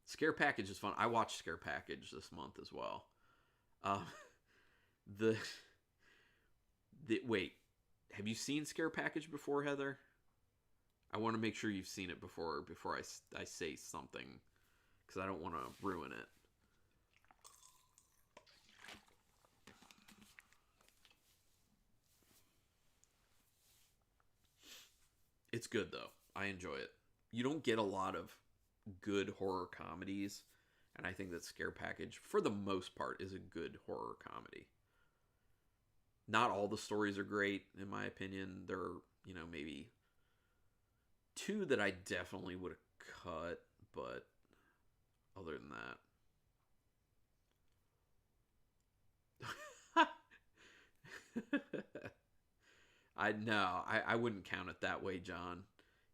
Scare Package is fun. I watched Scare Package this month as well. Um, the wait, have you seen Scare Package before, Heather? I want to make sure you've seen it before I say something, because I don't want to ruin it. It's good, though. I enjoy it. You don't get a lot of good horror comedies, and I think that Scare Package, for the most part, is a good horror comedy. Not all the stories are great, in my opinion. There are, maybe two that I definitely would have cut, but other than that. I wouldn't count it that way, John.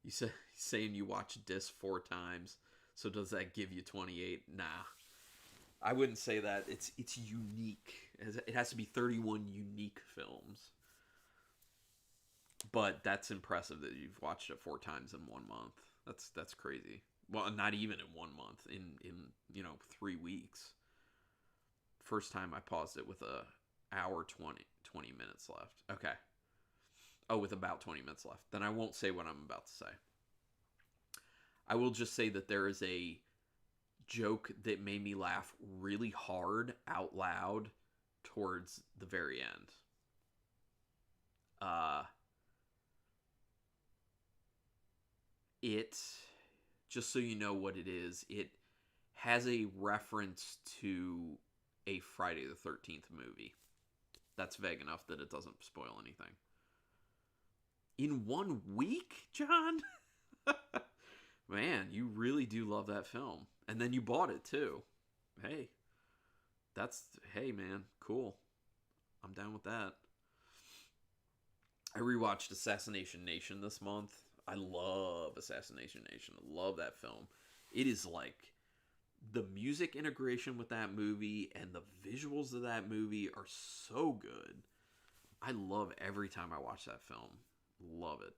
You say saying you watch Dis 4 times, so does that give you 28? Nah. I wouldn't say that. It's unique. It has to be 31 unique films. But that's impressive that you've watched it 4 times in 1 month. That's crazy. Well, not even in 1 month. In 3 weeks. First time I paused it with a hour 20 minutes left. Okay. Oh, with about 20 minutes left. Then I won't say what I'm about to say. I will just say that there is a joke that made me laugh really hard out loud towards the very end. It, just so you know what it is, it has a reference to a Friday the 13th movie. That's vague enough that it doesn't spoil anything. In 1 week, John? Man, you really do love that film. And then you bought it, too. Hey, hey, man, cool. I'm down with that. I rewatched Assassination Nation this month. I love Assassination Nation. I love that film. It is like, the music integration with that movie and the visuals of that movie are so good. I love every time I watch that film. Love it.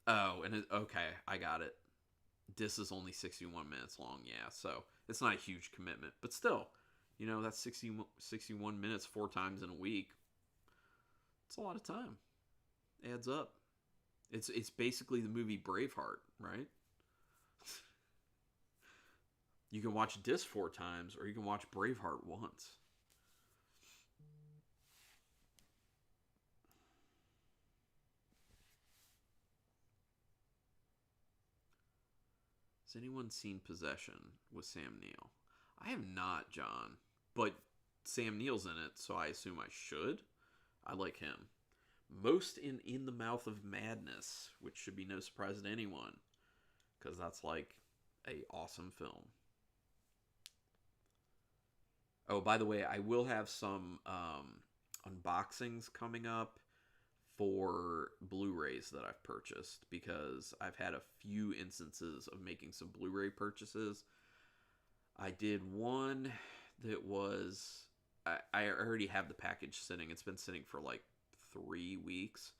Oh, and okay, I got it. This is only 61 minutes long, yeah, so it's not a huge commitment. But still, that's 61 minutes 4 times in a week. It's a lot of time. Adds up. It's basically the movie Braveheart, right? You can watch this 4 times, or you can watch Braveheart once. Has anyone seen Possession with Sam Neill? I have not, John. But Sam Neill's in it, so I assume I should. I like him. Most in the Mouth of Madness, which should be no surprise to anyone, because that's like a awesome film. Oh, by the way, I will have some unboxings coming up for Blu-rays that I've purchased, because I've had a few instances of making some Blu-ray purchases. I did one that was... I already have the package sitting. It's been sitting for like 3 weeks.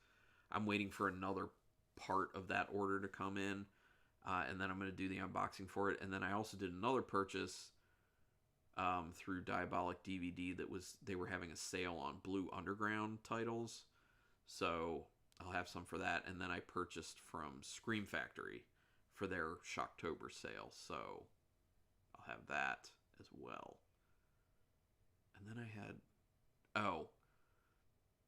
I'm waiting for another part of that order to come in, and then I'm going to do the unboxing for it. And then I also did another purchase through Diabolic DVD they were having a sale on Blue Underground titles, so I'll have some for that. And then I purchased from Scream Factory for their Shocktober sale, so I'll have that as well. And then I had... Oh,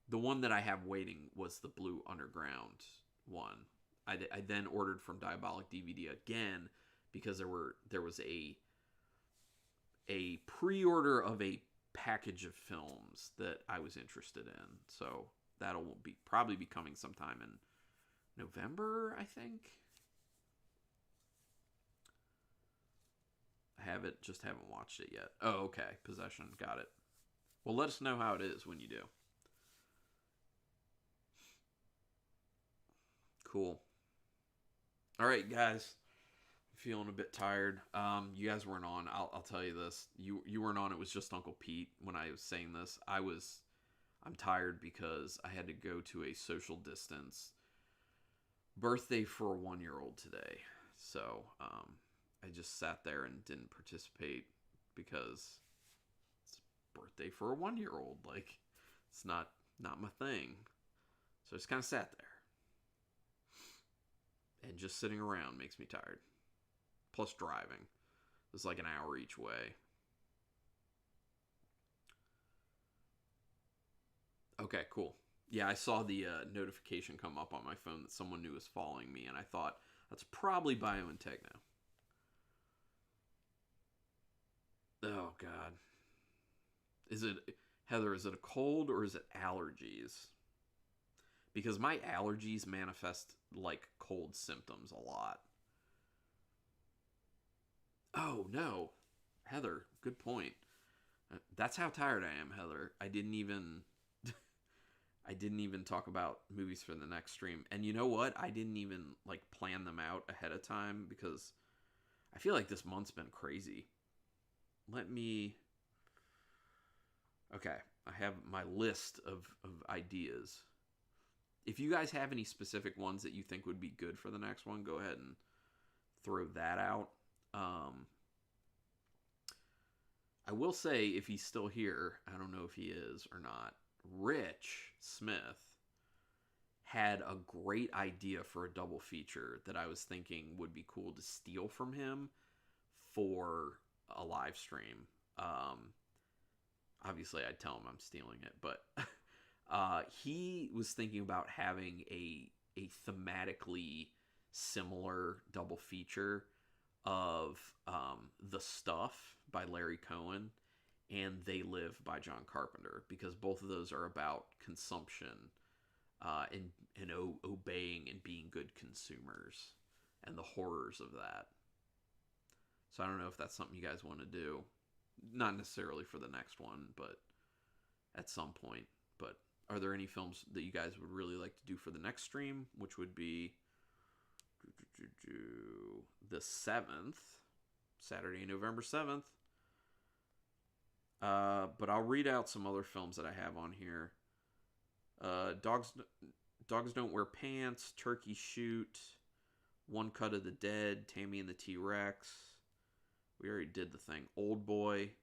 the one that I have waiting was the Blue Underground one. I then ordered from Diabolic DVD again, because there was a pre-order of a package of films that I was interested in. So that'll probably be coming sometime in November, I think. I just haven't watched it yet. Oh, okay. Possession, got it. Well, let us know how it is when you do. Cool. All right, guys. I'm feeling a bit tired. You guys weren't on. I'll tell you this. You weren't on. It was just Uncle Pete when I was saying this. I'm tired because I had to go to a social distance birthday for a 1-year-old today. So I just sat there and didn't participate because it's birthday for a 1-year-old. Like, it's not my thing. So I just kind of sat there. And just sitting around makes me tired. Plus driving. It's like an hour each way. Okay, cool. Yeah, I saw the notification come up on my phone that someone new was following me, and I thought, that's probably BioNTechno. Oh, God. Heather, is it a cold or is it allergies? Because my allergies manifest like cold symptoms a lot. Oh, no. Heather, good point. That's how tired I am, Heather. I didn't even talk about movies for the next stream. And you know what? I didn't even like plan them out ahead of time because I feel like this month's been crazy. Okay, I have my list of ideas. If you guys have any specific ones that you think would be good for the next one, go ahead and throw that out. I will say, if he's still here, I don't know if he is or not, Rich Smith had a great idea for a double feature that I was thinking would be cool to steal from him for a live stream. Obviously, I'd tell him I'm stealing it, but he was thinking about having a thematically similar double feature of The Stuff by Larry Cohen and They Live by John Carpenter, because both of those are about consumption and obeying and being good consumers and the horrors of that. So I don't know if that's something you guys want to do. Not necessarily for the next one, but at some point. But are there any films that you guys would really like to do for the next stream, which would be the 7th, Saturday, November 7th. But I'll read out some other films that I have on here. Dogs Don't Wear Pants, Turkey Shoot, One Cut of the Dead, Tammy and the T-Rex. We already did the thing. Old Boy.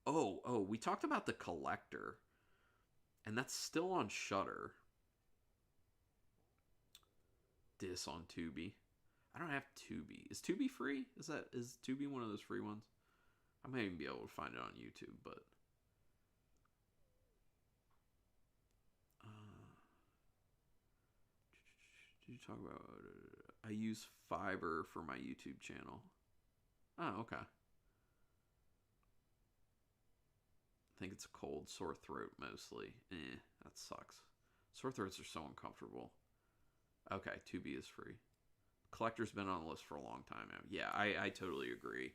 Oh, we talked about The Collector. And that's still on Shudder. This on Tubi. I don't have Tubi. Is Tubi free? Is Tubi one of those free ones? I might even be able to find it on YouTube, but did you talk about? I use Fiverr for my YouTube channel. Oh, okay. I think it's a cold, sore throat mostly. That sucks. Sore throats are so uncomfortable. Okay, Tubi is free. Collector's been on the list for a long time now. Yeah, I totally agree.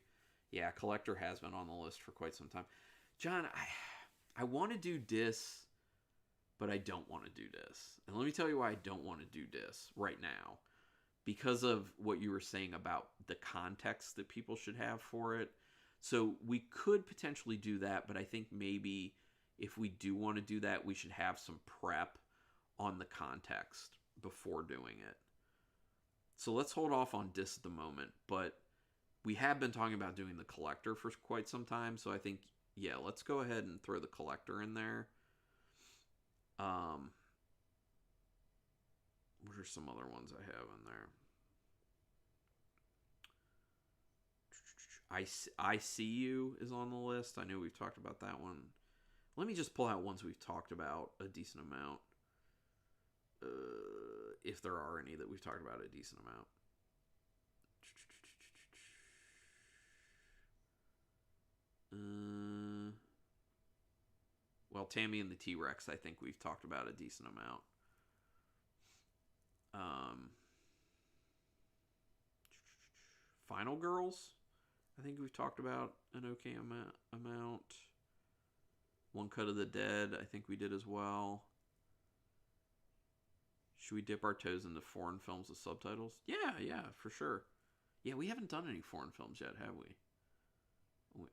Yeah, Collector has been on the list for quite some time. John, I want to do Dis, but I don't want to do this. And let me tell you why I don't want to do this right now. Because of what you were saying about the context that people should have for it. So we could potentially do that, but I think maybe if we do want to do that, we should have some prep on the context before doing it. So let's hold off on this at the moment, but we have been talking about doing the collector for quite some time, so I think, yeah, let's go ahead and throw the collector in there. What are some other ones I have in there? I See You is on the list. I know we've talked about that one. Let me just pull out ones we've talked about a decent amount. If there are any that we've talked about a decent amount. Well, Tammy and the T-Rex, I think we've talked about a decent amount. Final Girls, I think we've talked about an okay amount. One Cut of the Dead, I think we did as well. Should we dip our toes into foreign films with subtitles? Yeah, for sure. Yeah, we haven't done any foreign films yet, have we?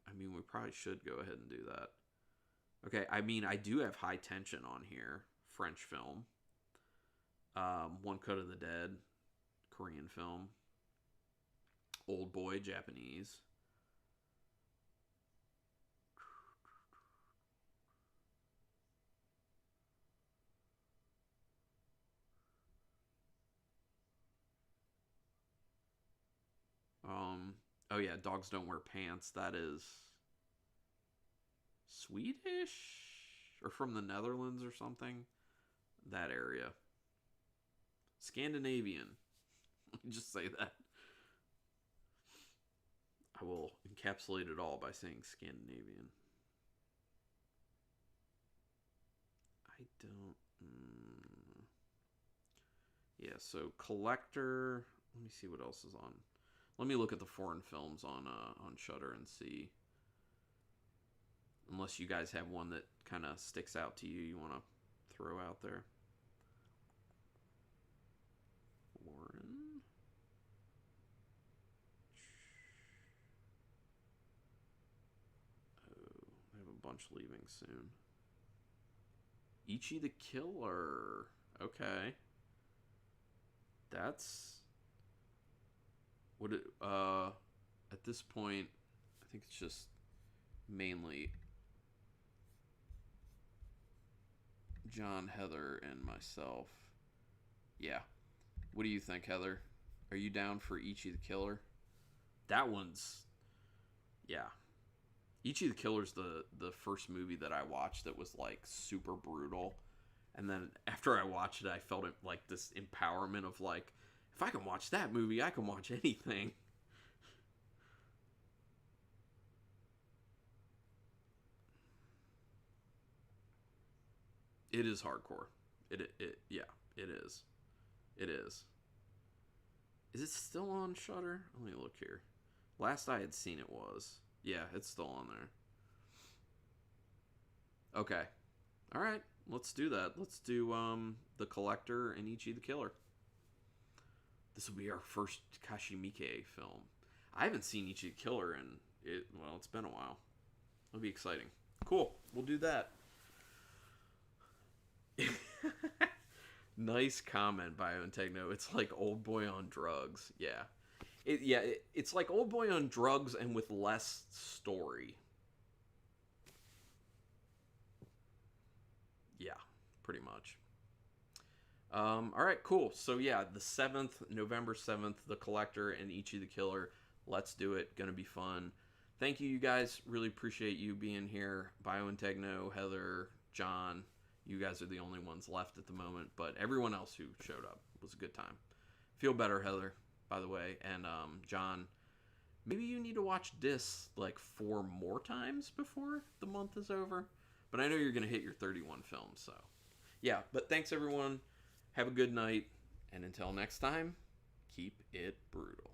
I mean, we probably should go ahead and do that. Okay, I mean, I do have High Tension on here. French film. One Cut of the Dead. Korean film. Old Boy, Japanese. Oh yeah, Dogs Don't Wear Pants. That is Swedish or from the Netherlands or something. That area. Scandinavian. Let me just say that. I will encapsulate it all by saying Scandinavian. I don't. Yeah, so Collector. Let me see what else is on. Let me look at the foreign films on Shudder and see. Unless you guys have one that kind of sticks out to you, you want to throw out there. Foreign. Oh, I have a bunch leaving soon. Ichi the Killer. Okay. That's what it, at this point, I think it's just mainly John, Heather, and myself. Yeah. What do you think, Heather? Are you down for Ichi the Killer? That one's, yeah. Ichi the Killer's the first movie that I watched that was like super brutal. And then after I watched it, I felt it like this empowerment of like, if I can watch that movie, I can watch anything. It is hardcore. Yeah, it is. It is. Is it still on Shudder? Let me look here. Last I had seen it was. Yeah, it's still on there. Okay. All right. Let's do that. Let's do The Collector and Ichi the Killer. This will be our first Takashi Miike film. I haven't seen Ichi the Killer in it's been a while. It'll be exciting. Cool. We'll do that. Nice comment, BioNTechno. It's like Old Boy on drugs. Yeah. It's like Old Boy on drugs and with less story. Yeah, pretty much. All right, cool. So yeah, the 7th, November 7th, The Collector and Ichi the Killer. Let's do it. Gonna be fun. Thank you guys. Really appreciate you being here. BioNTechno, Heather, John. You guys are the only ones left at the moment, but everyone else who showed up was a good time. Feel better, Heather, by the way. And John, maybe you need to watch this like 4 more times before the month is over. But I know you're going to hit your 31 films, so. Yeah, but thanks, everyone. Have a good night. And until next time, keep it brutal.